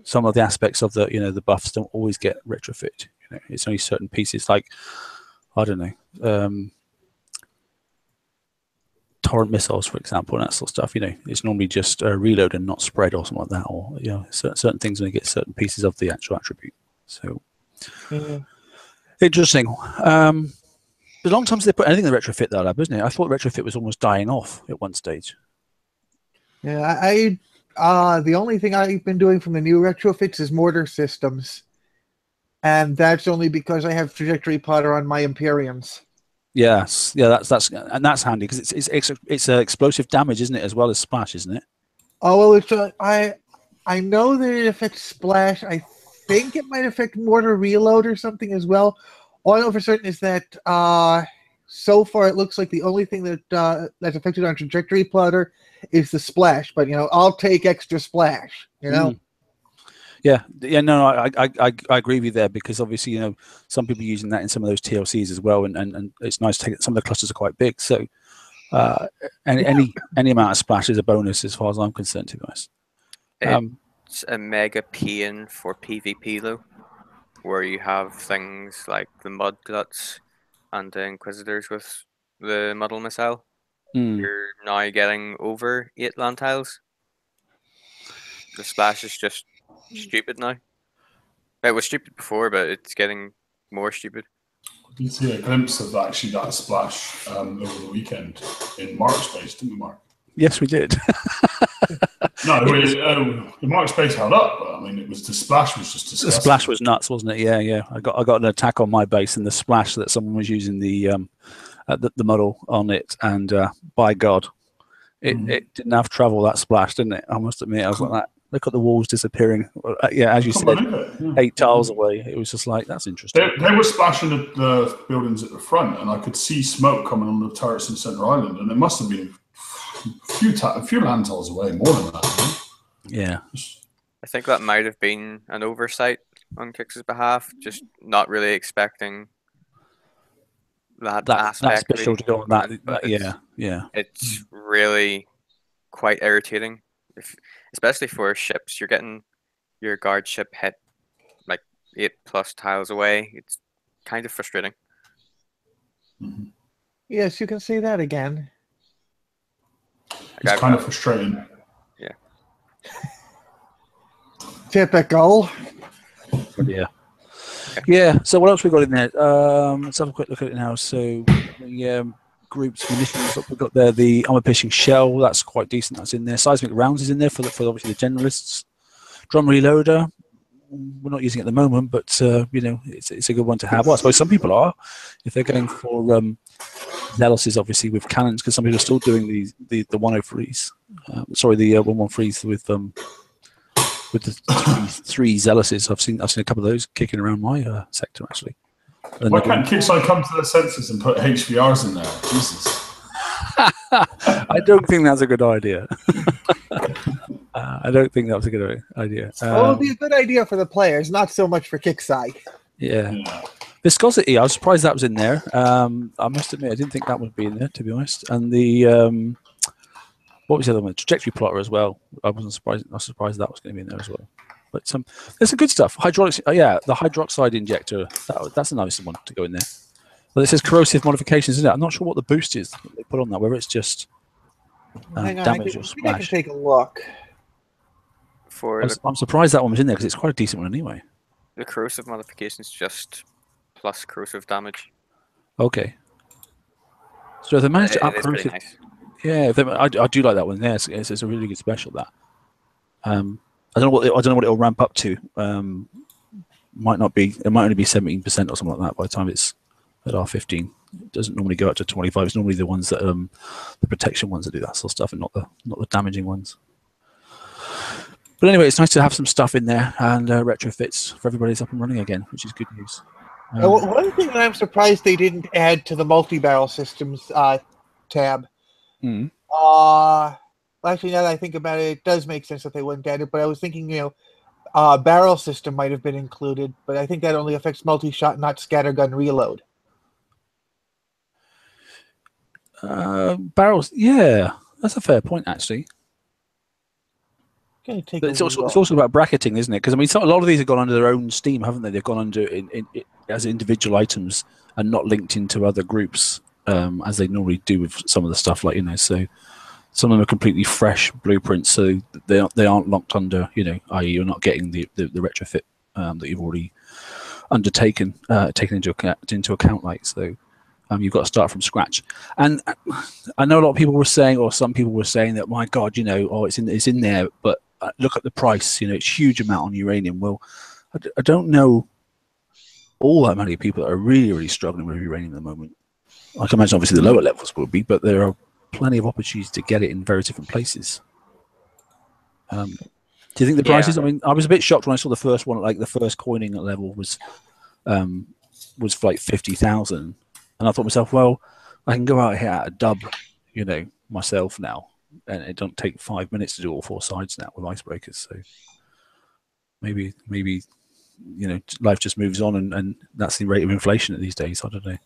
Speaker 1: some of the aspects of the, the buffs don't always get retrofit. It's only certain pieces, like, I don't know, torrent missiles, for example, and that sort of stuff. It's normally just reload and not spread or something like that, or certain things when you get certain pieces of the actual attribute. So Interesting. A long time since they put anything in the retrofit though, lab, isn't it? I thought retrofit was almost dying off at one stage.
Speaker 3: Yeah, the only thing I've been doing from the new retrofits is mortar systems, and that's only because I have trajectory plotter on my Imperiums.
Speaker 1: Yes, yeah, that's handy because it's explosive damage, isn't it, as well as splash, isn't it?
Speaker 3: Oh well, it's I know that it affects splash. I think it might affect mortar reload or something as well. All I know for certain is that so far it looks like the only thing that that's affected on trajectory plotter is the splash. But I'll take extra splash.
Speaker 1: Yeah, no, I agree with you there because obviously some people are using that in some of those TLCs as well, and it's nice to take some of the clusters are quite big, so any amount of splash is a bonus as far as I'm concerned, to be honest.
Speaker 5: It's a mega pain for PvP though, where you have things like the mud guts and the Inquisitors with the muddle missile. You're now getting over 8 land tiles. The splash is just stupid now. It was stupid before, but it's getting more stupid.
Speaker 2: Did you see a glimpse of actually that splash over the weekend in Mark Space, didn't we, Mark?
Speaker 1: Yes, we did.
Speaker 2: No, the Mark Space held up, but I mean, the splash was just disgusting.
Speaker 1: The splash was nuts, wasn't it? Yeah. I got an attack on my base, and the splash that someone was using the muddle on it, and by God, it didn't have trouble, that splash, didn't it? I must admit, I was like that. Look at the walls disappearing. Yeah, as you said, 8 tiles away. It was just like, that's interesting.
Speaker 2: They were splashing the buildings at the front, and I could see smoke coming on the turrets in Centre Island, and it must have been a few land tiles away, more than that.
Speaker 1: Yeah.
Speaker 5: I think that might have been an oversight on Kix's behalf, just not really expecting that aspect.
Speaker 1: That special to go on that. Yeah.
Speaker 5: It's really quite irritating. Especially for ships, you're getting your guard ship hit like 8+ tiles away. It's kind of frustrating.
Speaker 3: Yes, you can say that again.
Speaker 2: It's kind of frustrating.
Speaker 5: Yeah.
Speaker 3: Typical.
Speaker 1: Yeah. Yeah. So what else we got in there? Let's have a quick look at it now. So groups, munitions, we've got there the armor piercing shell, that's quite decent, that's in there. Seismic rounds is in there for obviously the generalists. Drum reloader, we're not using it at the moment, but it's a good one to have. Well, I suppose some people are, if they're going for zealousys, obviously with cannons, because some people are still doing the 103s. Sorry, the 113s with the three zealousys. I've seen a couple of those kicking around my sector actually. And
Speaker 2: why can't Kickside come to their senses and put HVRs in there? Jesus.
Speaker 1: I don't think that's a good idea. I don't think that was a good idea.
Speaker 3: It would be a good idea for the players, not so much for Kickside.
Speaker 1: Yeah. Viscosity, I was surprised that was in there. I must admit, I didn't think that would be in there, to be honest. And the what was the other one? Trajectory plotter as well. I was surprised that was going to be in there as well. But there's some good stuff. Hydraulics, the hydroxide injector. That's a nice one to go in there. Well, it says corrosive modifications, isn't it? I'm not sure what the boost is that they put on that, whether it's just damage or splash.
Speaker 3: I can take a look.
Speaker 1: I'm surprised that one was in there because it's quite a decent one anyway.
Speaker 5: The corrosive modifications just plus corrosive damage.
Speaker 1: Okay. So if they managed to up corrosive,
Speaker 5: nice.
Speaker 1: Yeah, I do like that one. Yeah, it's a really good special. That. I don't know what it'll ramp up to. Might not be. It might only be 17% or something like that by the time it's at R15. It doesn't normally go up to 25. It's normally the ones that the protection ones that do that sort of stuff, and not the damaging ones. But anyway, it's nice to have some stuff in there and retrofits for everybody's up and running again, which is good news.
Speaker 3: One thing that I'm surprised they didn't add to the multi-barrel systems tab. Actually, now that I think about it, it does make sense that they wouldn't add it. But I was thinking, barrel system might have been included, but I think that only affects multi-shot, not scattergun reload.
Speaker 1: Barrels, yeah, that's a fair point actually. But it's also about bracketing, isn't it? Because I mean, a lot of these have gone under their own steam, haven't they? They've gone under as individual items and not linked into other groups as they normally do with some of the stuff, like So some of them are completely fresh blueprints, so they aren't locked under, i.e., you're not getting the retrofit that you've already undertaken, taken into account. Like so, you've got to start from scratch. And I know a lot of people were saying, or some people were saying that, my God, it's in there, but look at the price. It's huge amount on uranium. Well, I don't know all that many people that are really, really struggling with uranium at the moment. I can imagine obviously the lower levels will be, but there are plenty of opportunities to get it in very different places. Do you think the prices? I mean, I was a bit shocked when I saw the first one. Like the first coining level was for like 50,000, and I thought to myself, well, I can go out here at a dub, myself now, and it don't take 5 minutes to do all 4 sides now with icebreakers. So maybe life just moves on, and that's the rate of inflation these days. I don't know.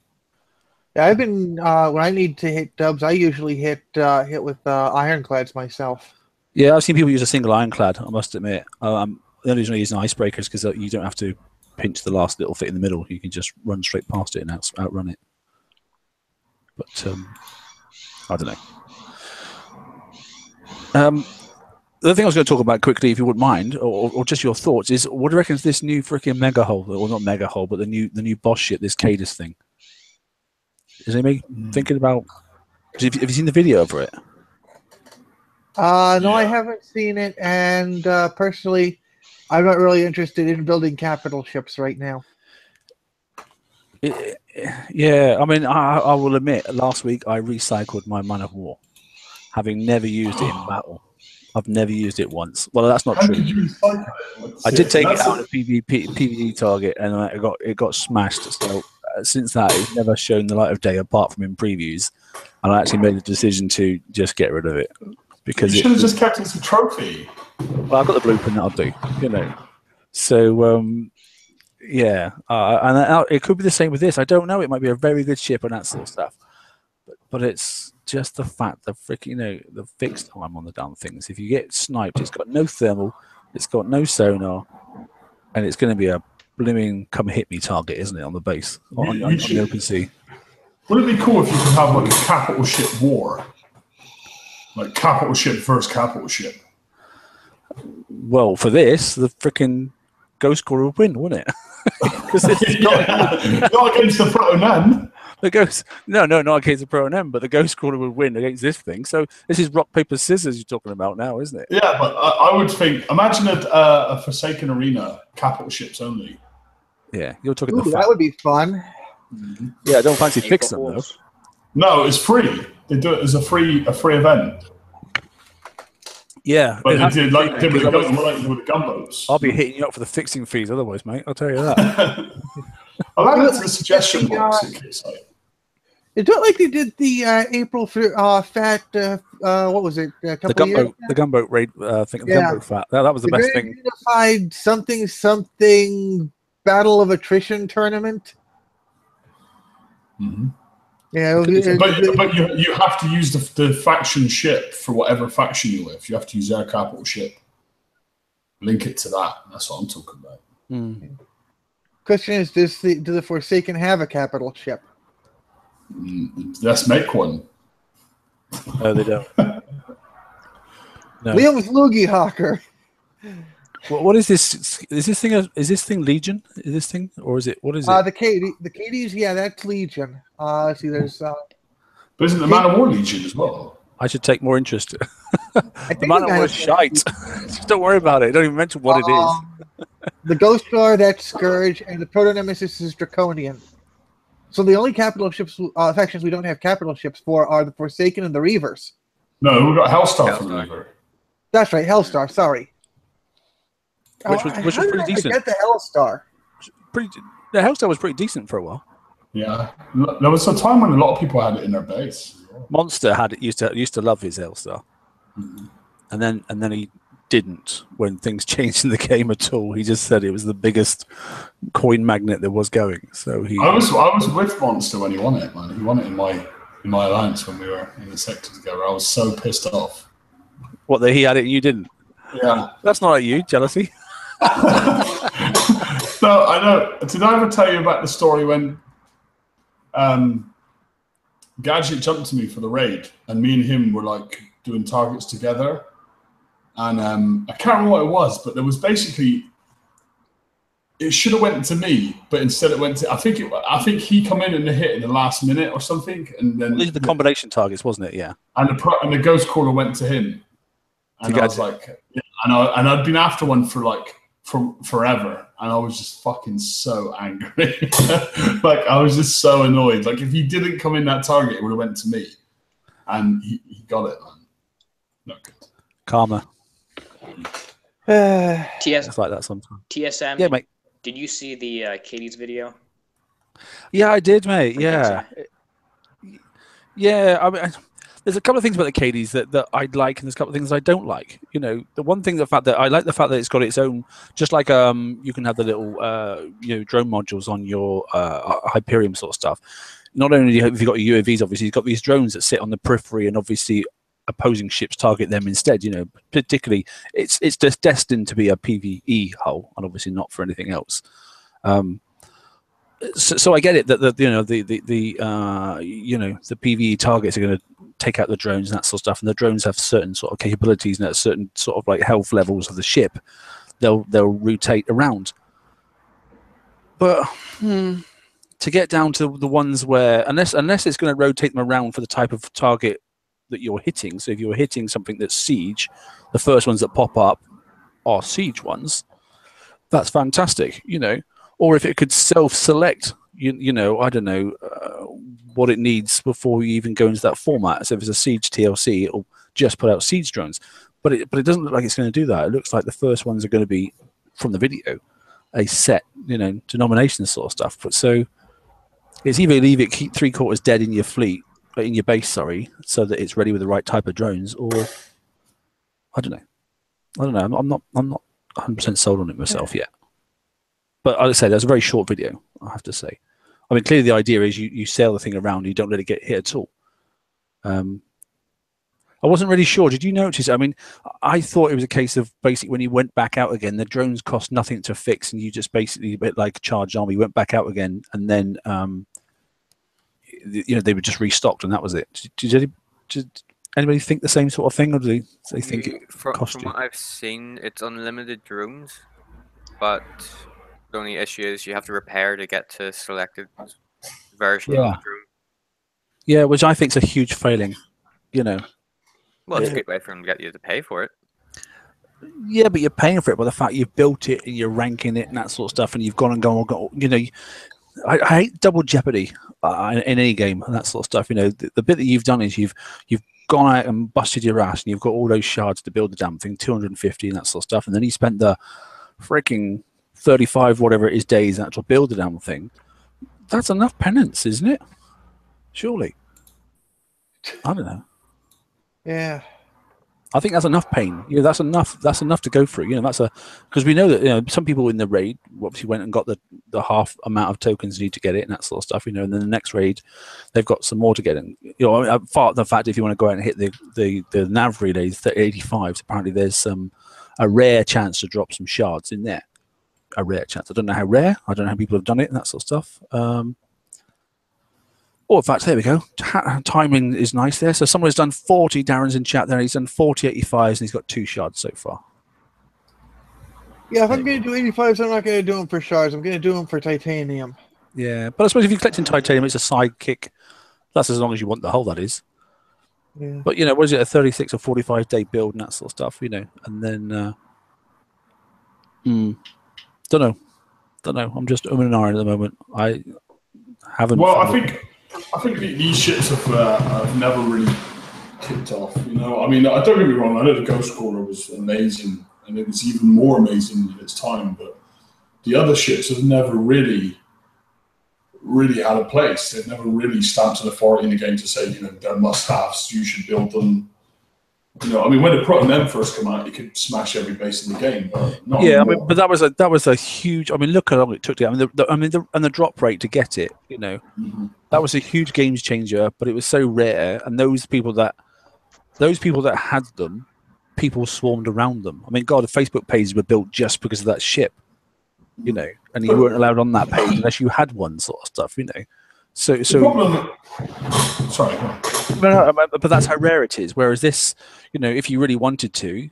Speaker 3: Yeah, I've been when I need to hit dubs, I usually hit with ironclads myself.
Speaker 1: Yeah, I've seen people use a single ironclad, I must admit. The only reason I use icebreakers is because you don't have to pinch the last little fit in the middle. You can just run straight past it and outrun it. But I don't know. The other thing I was going to talk about quickly, if you wouldn't mind, or just your thoughts, is what do you reckon is this new freaking mega hull, or not mega hull, but the new boss ship, this Cadus thing? Is anybody thinking about? Have you seen the video for it?
Speaker 3: No, I haven't seen it, and personally, I'm not really interested in building capital ships right now.
Speaker 1: Yeah, I mean, I will admit, last week I recycled my Man of War, having never used it in battle. I've never used it once. Well, that's not true. I did take it out of PvE target, and it got smashed. So since that, it's never shown the light of day apart from in previews. And I actually made the decision to just get rid of it because
Speaker 2: you should have just kept it as a trophy.
Speaker 1: Well, I've got the blueprint that'll do, So yeah, and it could be the same with this. I don't know. It might be a very good ship and that sort of stuff, but it's just the fact that the fixed time on the damn things. If you get sniped, it's got no thermal, it's got no sonar, and it's going to be a blooming come hit me target, isn't it, on the base on the open sea?
Speaker 2: Would it be cool if you could have like a capital ship war, like capital ship versus capital ship?
Speaker 1: Well, for this, the freaking Ghost Corps would win, wouldn't it? Because it's
Speaker 2: not against the Proton.
Speaker 1: The Ghost, no, not against the Pro-M, but the Ghost Corps would win against this thing. So this is rock, paper, scissors you're talking about now, isn't it?
Speaker 2: Yeah, but I would think, imagine a Forsaken Arena, capital ships only.
Speaker 1: Yeah, you're talking
Speaker 3: that would be fun.
Speaker 2: Mm-hmm.
Speaker 1: Yeah, I don't fancy fix them, though.
Speaker 2: No, it's free. They do it as a free event.
Speaker 1: Yeah.
Speaker 2: But they did like with the gunboats.
Speaker 1: I'll be hitting you up for the fixing fees otherwise, mate. I'll tell you that.
Speaker 2: I'll add it to the suggestion box in case
Speaker 3: They do it like they did the April Fat. What was it? A couple years ago?
Speaker 1: The gunboat raid thing. Yeah. Gunboat Fat. That was the best thing.
Speaker 3: Unified something battle of attrition tournament.
Speaker 2: Mm-hmm.
Speaker 3: Yeah,
Speaker 2: but you have to use the faction ship for whatever faction you're with. You have to use their capital ship. Link it to that. That's what I'm talking about.
Speaker 1: Mm.
Speaker 3: Question is, do the Forsaken have a capital ship?
Speaker 2: Let's make one.
Speaker 1: No, they don't. No.
Speaker 3: Liam's Loogie Hawker.
Speaker 1: What is this? Is this thing Legion? Is this thing, or is it what is it?
Speaker 3: The KDs, yeah, that's Legion. See, there's.
Speaker 2: But isn't the Man of War Legion as well?
Speaker 1: I should take more interest. The Man of War is shite. Just don't worry about it. Don't even mention what it is.
Speaker 3: The Ghost Star, that's Scourge, and the Proto-Nemesis is Draconian. So the only capital ships factions we don't have capital ships for are the Forsaken and the Reavers.
Speaker 2: No, we've got Hellstar for the Reaver.
Speaker 3: That's right, Hellstar. Sorry.
Speaker 1: Which was pretty decent.
Speaker 3: Get the Hellstar.
Speaker 1: The Hellstar was pretty decent for a while.
Speaker 2: Yeah, there was a time when a lot of people had it in their base.
Speaker 1: Monster had it. Used to love his Hellstar, and then he didn't when things changed in the game at all. He just said it was the biggest coin magnet there was going. So I
Speaker 2: was with Monster when he won it, man. He won it in my alliance when we were in the sector together. I was so pissed off.
Speaker 1: What, that he had it and you didn't?
Speaker 2: Yeah,
Speaker 1: that's not like you, jealousy.
Speaker 2: No, I know. Did I ever tell you about the story when Gadget jumped to me for the raid, and me and him were like doing targets together, and I can't remember what it was, but there was basically it should have went to me, but instead it went to. I think he come in and hit in the last minute or something, and then
Speaker 1: these are the combination targets, wasn't it? Yeah.
Speaker 2: And the ghost caller went to him, and I was like, yeah, and I'd been after one from forever, and I was just fucking so angry. Like I was just so annoyed. Like if he didn't come in that target, it would have went to me, and he got it. Man. Not good.
Speaker 1: Karma. It's like that sometimes.
Speaker 4: TSM.
Speaker 1: Yeah, mate.
Speaker 4: Did you see the Katie's video?
Speaker 1: Yeah, I did, mate. Yeah. Yeah, I mean, there's a couple of things about the Katie's that I like, and there's a couple of things I don't like. You know, the one thing, the fact that I like the fact that it's got its own, just like you can have the little drone modules on your Hyperion sort of stuff. Not only have you got your UAVs, obviously, you've got these drones that sit on the periphery, and obviously opposing ships target them instead. You know, particularly it's just destined to be a PvE hull, and obviously not for anything else. So I get it that the PvE targets are going to take out the drones and that sort of stuff, and the drones have certain sort of capabilities and at certain sort of like health levels of the ship, they'll rotate around. But to get down to the ones where unless it's going to rotate them around for the type of target that you're hitting. So if you're hitting something that's siege, the first ones that pop up are siege ones. That's fantastic, you know. Or if it could self-select, you know, I don't know what it needs before you even go into that format. So if it's a siege TLC, it'll just put out siege drones. But it doesn't look like it's going to do that. It looks like the first ones are going to be, from the video, a set, you know, denomination sort of stuff. But so it's either leave it, keep 3/4 dead in your fleet, in your base, sorry, so that it's ready with the right type of drones, or I don't know. I'm not 100% sold on it myself yet. But I'd say that's a very short video, I have to say. I mean, clearly the idea is you sail the thing around, you don't let it get hit at all. I wasn't really sure. Did you notice? I mean, I thought it was a case of basically when you went back out again, the drones cost nothing to fix, and you just basically, a bit like Charged Army, went back out again, and then you know, they were just restocked, and that was it. Did anybody think the same sort of thing, or do they think it cost you?
Speaker 5: From what I've seen, it's unlimited drones, but the only issue is you have to repair to get to selected version of the drone.
Speaker 1: Yeah, which I think is a huge failing, you know.
Speaker 5: Well, it's a good way for them to get you to pay for it.
Speaker 1: Yeah, but you're paying for it by the fact you've built it and you're ranking it and that sort of stuff, and you've gone, you know. I hate double jeopardy in any game and that sort of stuff. You know, the bit that you've done is you've gone out and busted your ass, and you've got all those shards to build the damn thing, 250 and that sort of stuff, and then you spent the freaking 35 whatever it is days to build the damn thing. That's enough penance, isn't it? Surely. I don't know.
Speaker 3: Yeah.
Speaker 1: I think that's enough pain. You know, that's enough to go through. You know, because we know that, you know, some people in the raid obviously went and got the half amount of tokens you need to get it and that sort of stuff. You know, and then the next raid, they've got some more to get in. You know, apart the fact if you want to go out and hit the nav relays, the 85s, apparently there's a rare chance to drop some shards in there. A rare chance. I don't know how rare. I don't know how people have done it and that sort of stuff. Oh, in fact, there we go. Timing is nice there. So someone's done 40. Darren's in chat there. He's done 40 85s, and he's got 2 shards so far.
Speaker 3: Yeah, if I'm going to do 85s, I'm not going to do them for shards. I'm going to do them for titanium.
Speaker 1: Yeah, but I suppose if you're collecting titanium, it's a sidekick. That's as long as you want the hull, that is.
Speaker 3: Yeah.
Speaker 1: But, you know, what is it, a 36 or 45 day build and that sort of stuff, you know? And then, don't know. I'm just and ahhing at the moment. I haven't.
Speaker 2: Well, I think these ships have never really kicked off. You know, I mean, don't get me wrong. I know the Ghost Caller was amazing, and it was even more amazing in its time. But the other ships have never really had a place. They've never really stamped an authority in the game to say, you know, they're must-haves. You should build them. You know, I mean, when the Pro and them first come out, you could smash every base in the game, but not anymore.
Speaker 1: I mean, but that was a huge. I mean, look how long it took to. The drop rate to get it. You know, that was a huge games changer. But it was so rare, and those people that had them, people swarmed around them. I mean, God, the Facebook pages were built just because of that ship. You know, and you weren't allowed on that page unless you had one, sort of stuff. You know, so.
Speaker 2: Sorry.
Speaker 1: No, but that's how rare it is. Whereas this, you know, if you really wanted to,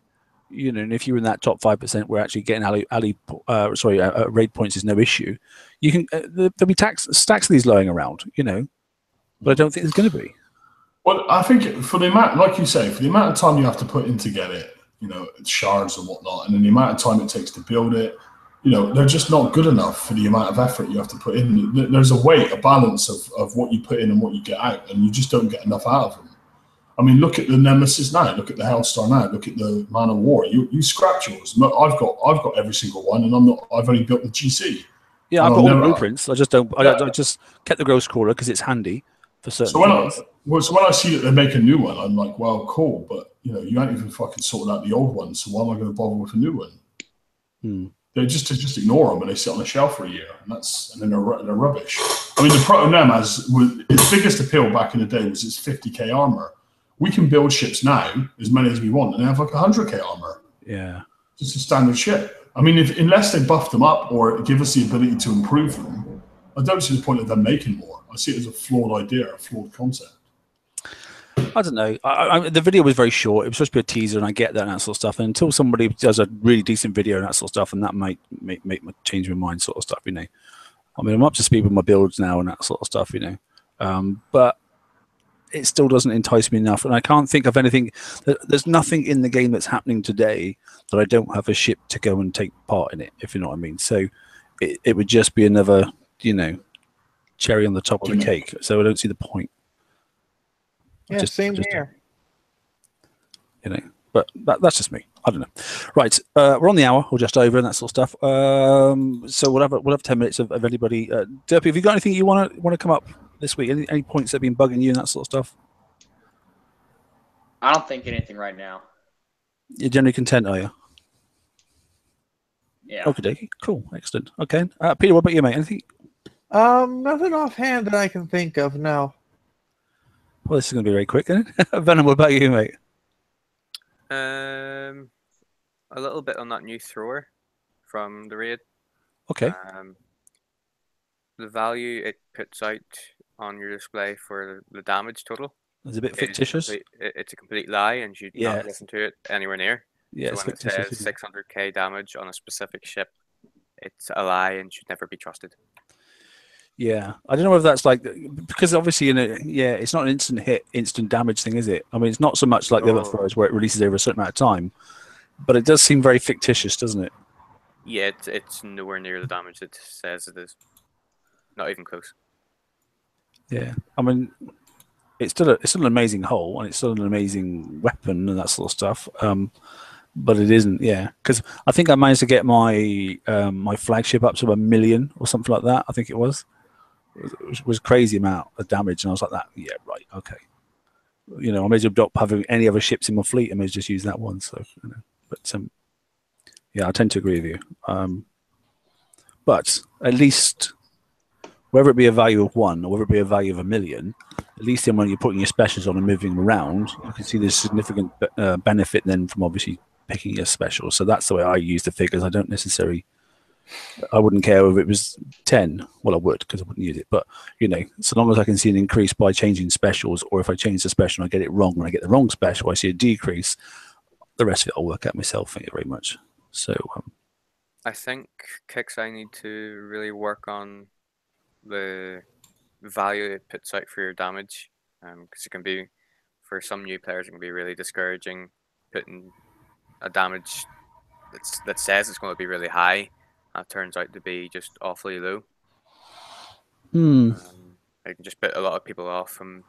Speaker 1: you know, and if you're in that top 5%, we're actually getting raid points is no issue. You can there'll be stacks of these lying around, you know, but I don't think there's going to be.
Speaker 2: Well, I think for the amount, like you say, for the amount of time you have to put in to get it, you know, shards and whatnot, and then the amount of time it takes to build it, you know, they're just not good enough for the amount of effort you have to put in. There's a balance of what you put in and what you get out, and you just don't get enough out of them. I mean, look at the Nemesis now, look at the Hellstar now, look at the Man of War. You scrapped yours. I've got every single one, and I've only built the GC.
Speaker 1: Yeah, I've got all the blueprints. I just don't. I just kept the Ghost Crawler because it's handy for certain things.
Speaker 2: So when I see that they make a new one, I'm like, well, cool, but you know, you ain't even fucking sorted out the old one, so why am I going to bother with a new one? They just ignore them and they sit on the shelf for a year, and then they're rubbish. I mean, the Proto Nem its biggest appeal back in the day was its 50k armor. We can build ships now as many as we want, and they have like 100k armor.
Speaker 1: Yeah,
Speaker 2: just a standard ship. I mean, unless they buff them up or give us the ability to improve them, I don't see the point of them making more. I see it as a flawed idea, a flawed concept.
Speaker 1: I don't know. The video was very short. It was supposed to be a teaser, and I get that and that sort of stuff. And until somebody does a really decent video and that sort of stuff, and that might make me change my mind, sort of stuff, you know. I mean, I'm up to speed with my builds now and that sort of stuff, you know. But it still doesn't entice me enough, and I can't think of anything. There's nothing in the game that's happening today that I don't have a ship to go and take part in it, if you know what I mean. So it would just be another, you know, cherry on the top of the cake. So I don't see the point.
Speaker 3: Yeah, same here.
Speaker 1: You know, but that's just me. I don't know. Right, we're on the hour or just over and that sort of stuff. So we'll have 10 minutes of anybody. Derpy, have you got anything you want to come up this week? Any points that have been bugging you and that sort of stuff?
Speaker 4: I don't think anything right now.
Speaker 1: You're generally content, are you?
Speaker 4: Yeah.
Speaker 1: Okay, cool, excellent. Okay, Peter, what about you, mate? Anything?
Speaker 3: Nothing offhand that I can think of. No.
Speaker 1: Well, this is going to be very quick, isn't it? Venom, what about you, mate?
Speaker 5: A little bit on that new thrower from the raid.
Speaker 1: Okay.
Speaker 5: The value it puts out on your display for the damage total.
Speaker 1: It's a bit fictitious.
Speaker 5: It's a complete lie, and you should not listen to it anywhere near.
Speaker 1: Yeah,
Speaker 5: so when it says 600k damage on a specific ship, it's a lie and should never be trusted.
Speaker 1: Yeah, I don't know if that's like, because obviously it's not an instant hit, instant damage thing, is it? I mean, it's not so much like the other throwers where it releases over a certain amount of time, but it does seem very fictitious, doesn't it?
Speaker 5: Yeah, it's nowhere near the damage it says it is. Not even close.
Speaker 1: Yeah, I mean, it's still an amazing hull and it's still an amazing weapon and that sort of stuff. But it isn't, because I think I managed to get my my flagship up to 1 million or something like that. I think it was. It was a crazy amount of damage, and I was like, "That, yeah, right, okay." You know, I may as well not having any other ships in my fleet. I may just use that one. So, you know, but yeah, I tend to agree with you. But at least, whether it be a value of 1 or whether it be a value of 1 million, at least then when you're putting your specials on and moving them around, you can see there's significant benefit then from obviously picking your specials. So that's the way I use the figures. I don't necessarily. I wouldn't care if it was 10. Well, I would because I wouldn't use it. But, you know, so long as I can see an increase by changing specials, or if I change the special and I get it wrong and I get the wrong special, I see a decrease, the rest of it I'll work out myself. Thank you very much. So
Speaker 5: I think Kixeye need to really work on the value it puts out for your damage, because it can be, for some new players, it can be really discouraging putting a damage that says it's going to be really high. That turns out to be just awfully low. It can just put a lot of people off from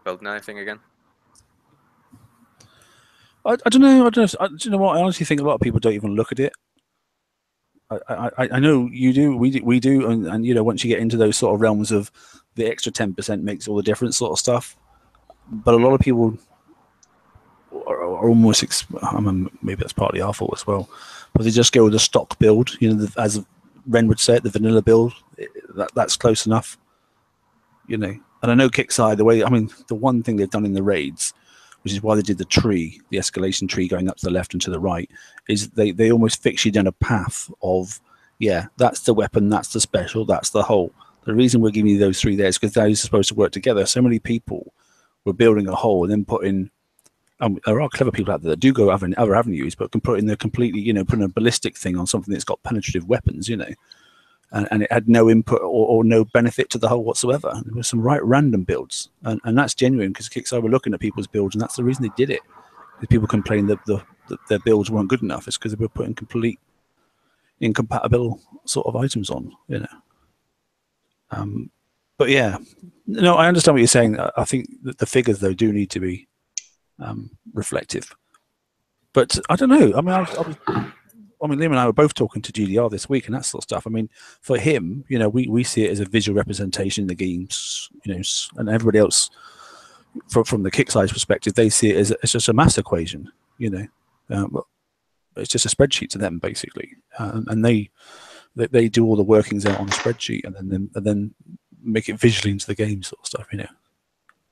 Speaker 5: building anything again.
Speaker 1: I don't know. Do you know what? I honestly think a lot of people don't even look at it. I know you do. We do. And you know, once you get into those sort of realms of the extra 10% makes all the difference sort of stuff. But a lot of people are almost. I mean, maybe that's partly our fault as well. But they just go with the stock build, you know, as Ren would say it, the vanilla build. That's close enough, you know. And I know Kixeye, the one thing they've done in the raids, which is why they did the tree, the escalation tree going up to the left and to the right, is they almost fix you down a path of, that's the weapon, that's the special, that's the hull. The reason we're giving you those 3 there is because those are supposed to work together. So many people were building a hull and then putting there are clever people out there that do go other avenues, but can put in the completely, you know, put a ballistic thing on something that's got penetrative weapons, you know, and it had no input or no benefit to the hull whatsoever. There were some right random builds, and that's genuine, because Kickstarter were looking at people's builds, and that's the reason they did it. Because people complained that their builds weren't good enough. It's because they were putting complete incompatible sort of items on, you know. But yeah, no, I understand what you're saying. I think that the figures though do need to be reflective. But I don't know. I mean, Liam and I were both talking to GDR this week and that sort of stuff. I mean, for him, you know, we see it as a visual representation in the games, you know, and everybody else from the Kickstarter perspective, they see it as it's just a math equation, you know. Well, it's just a spreadsheet to them basically, and they do all the workings out on a spreadsheet, and then make it visually into the game sort of stuff, you know.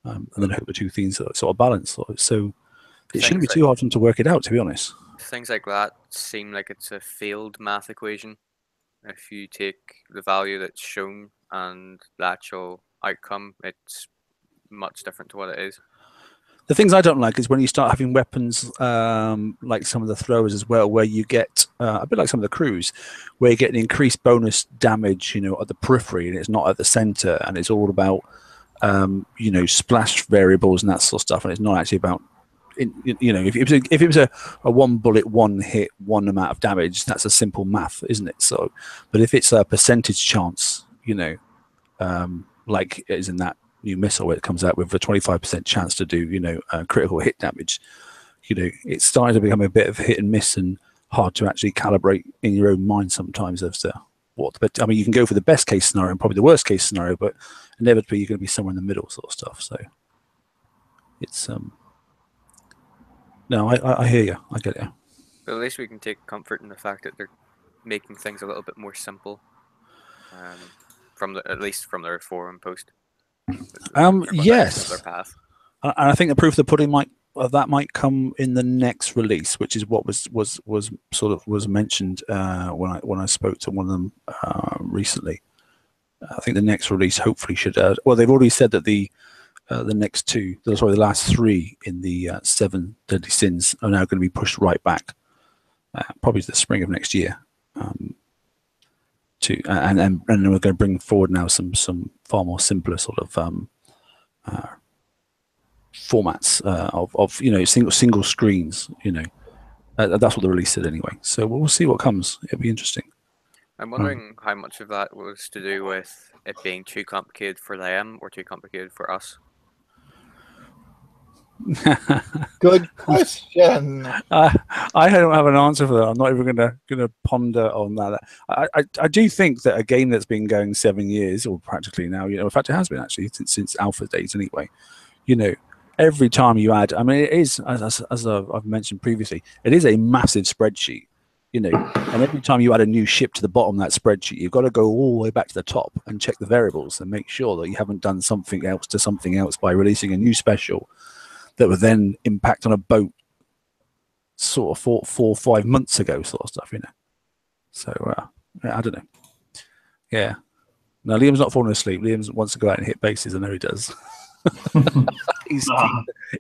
Speaker 1: And then hope the two things sort of balance. So it shouldn't be too hard for them to work it out, to be honest.
Speaker 5: Things like that seem like it's a failed math equation. If you take the value that's shown and the actual outcome, it's much different to what it is.
Speaker 1: The things I don't like is when you start having weapons like some of the throwers as well, where you get a bit like some of the crews, where you get an increased bonus damage, you know, at the periphery, and it's not at the center, and it's all about you know, splash variables and that sort of stuff, and it's not actually about, you know, if it was a one bullet, one hit, one amount of damage, that's a simple math, isn't it? So, but if it's a percentage chance, you know, like it is in that new missile where it comes out with a 25% chance to do, you know, critical hit damage, you know, it's starting to become a bit of hit and miss and hard to actually calibrate in your own mind sometimes as to what. But I mean, you can go for the best case scenario and probably the worst case scenario, but inevitably you're going to be somewhere in the middle sort of stuff. So it's no, I hear you, I get it.
Speaker 5: But at least we can take comfort in the fact that they're making things a little bit more simple, at least from their forum post.
Speaker 1: Yes, and I think the proof of the pudding might come in the next release, which is what was mentioned when I spoke to one of them recently. I think the next release hopefully should. Well, they've already said that the last three in the 7 Deadly Sins are now going to be pushed right back, probably to the spring of next year. And we're going to bring forward now some far more simpler sort of formats of you know, single screens, you know. That's what the release said anyway. So we'll see what comes. It'll be interesting.
Speaker 5: I'm wondering how much of that was to do with it being too complicated for them or too complicated for us.
Speaker 3: Good question.
Speaker 1: I don't have an answer for that. I'm not even gonna ponder on that. I do think that a game that's been going 7 years or practically now, you know, in fact it has been actually since alpha days anyway, you know, every time you add, I mean, it is, as I've mentioned previously, it is a massive spreadsheet, you know, and every time you add a new ship to the bottom of that spreadsheet, you've got to go all the way back to the top and check the variables and make sure that you haven't done something else to something else by releasing a new special that would then impact on a boat sort of 4 or 5 months ago, sort of stuff, you know. So yeah, I don't know. Yeah. No, Liam's not falling asleep. Liam wants to go out and hit bases. I know he does.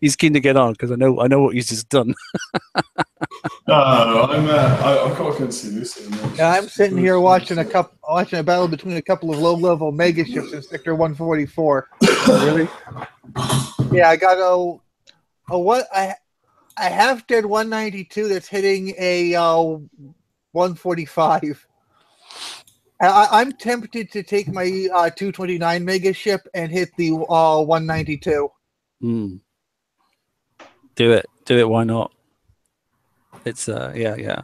Speaker 1: He's keen to get on because I know what he's just done.
Speaker 2: I can't see this.
Speaker 3: Yeah, I'm sitting here watching a battle between a couple of low-level mega ships in Sector 144.
Speaker 1: Really?
Speaker 3: Yeah, I got I have dead 192 that's hitting a 145. I'm tempted to take my 229 mega ship and hit the 192.
Speaker 1: Do it. Why not? It's yeah,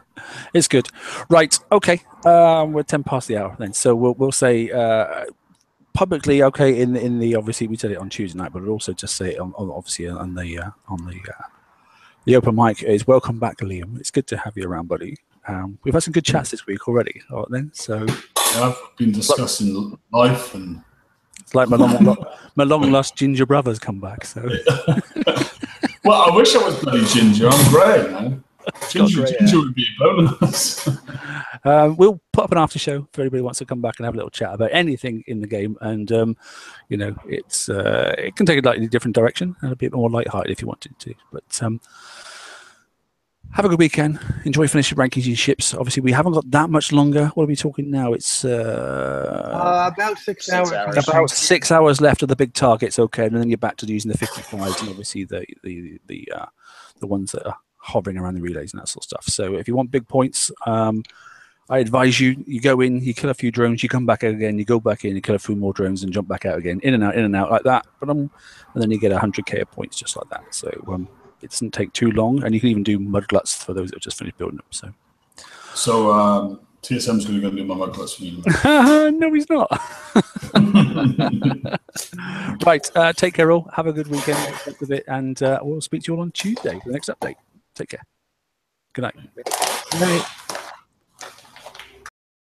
Speaker 1: it's good. Right. Okay. We're 10 past the hour then, so we'll say publicly. Okay. In the obviously we said it on Tuesday night, but we'll also just say it on obviously on the open mic is welcome back, Liam. It's good to have you around, buddy. We've had some good chats this week already. All right, then. So
Speaker 2: yeah, I've been discussing life and
Speaker 1: it's like my long lost ginger brother's come back. So
Speaker 2: well, I wish I was bloody ginger. I'm grey, man. Ginger would be a bonus.
Speaker 1: We'll put up an after show if anybody wants to come back and have a little chat about anything in the game. And you know, it's it can take a slightly different direction and a bit more lighthearted if you wanted to. But have a good weekend. Enjoy finishing rankings and ships. Obviously, we haven't got that much longer. What are we talking now? It's
Speaker 3: about 6 hours.
Speaker 1: About 6 hours left of the big targets. Okay, and then you're back to using the 55s and obviously the ones that are hovering around the relays and that sort of stuff. So if you want big points, I advise you go in, you kill a few drones, you come back out again, you go back in, you kill a few more drones and jump back out again, in and out like that. But and then you get 100k of points just like that. So it doesn't take too long, and you can even do mudgluts for those that have just finished building them.
Speaker 2: So TSM's going to go do my mudgluts for you.
Speaker 1: No, he's not. Right, take care all. Have a good weekend with it, and we'll speak to you all on Tuesday for the next update. Take care. Good night.
Speaker 3: Good night.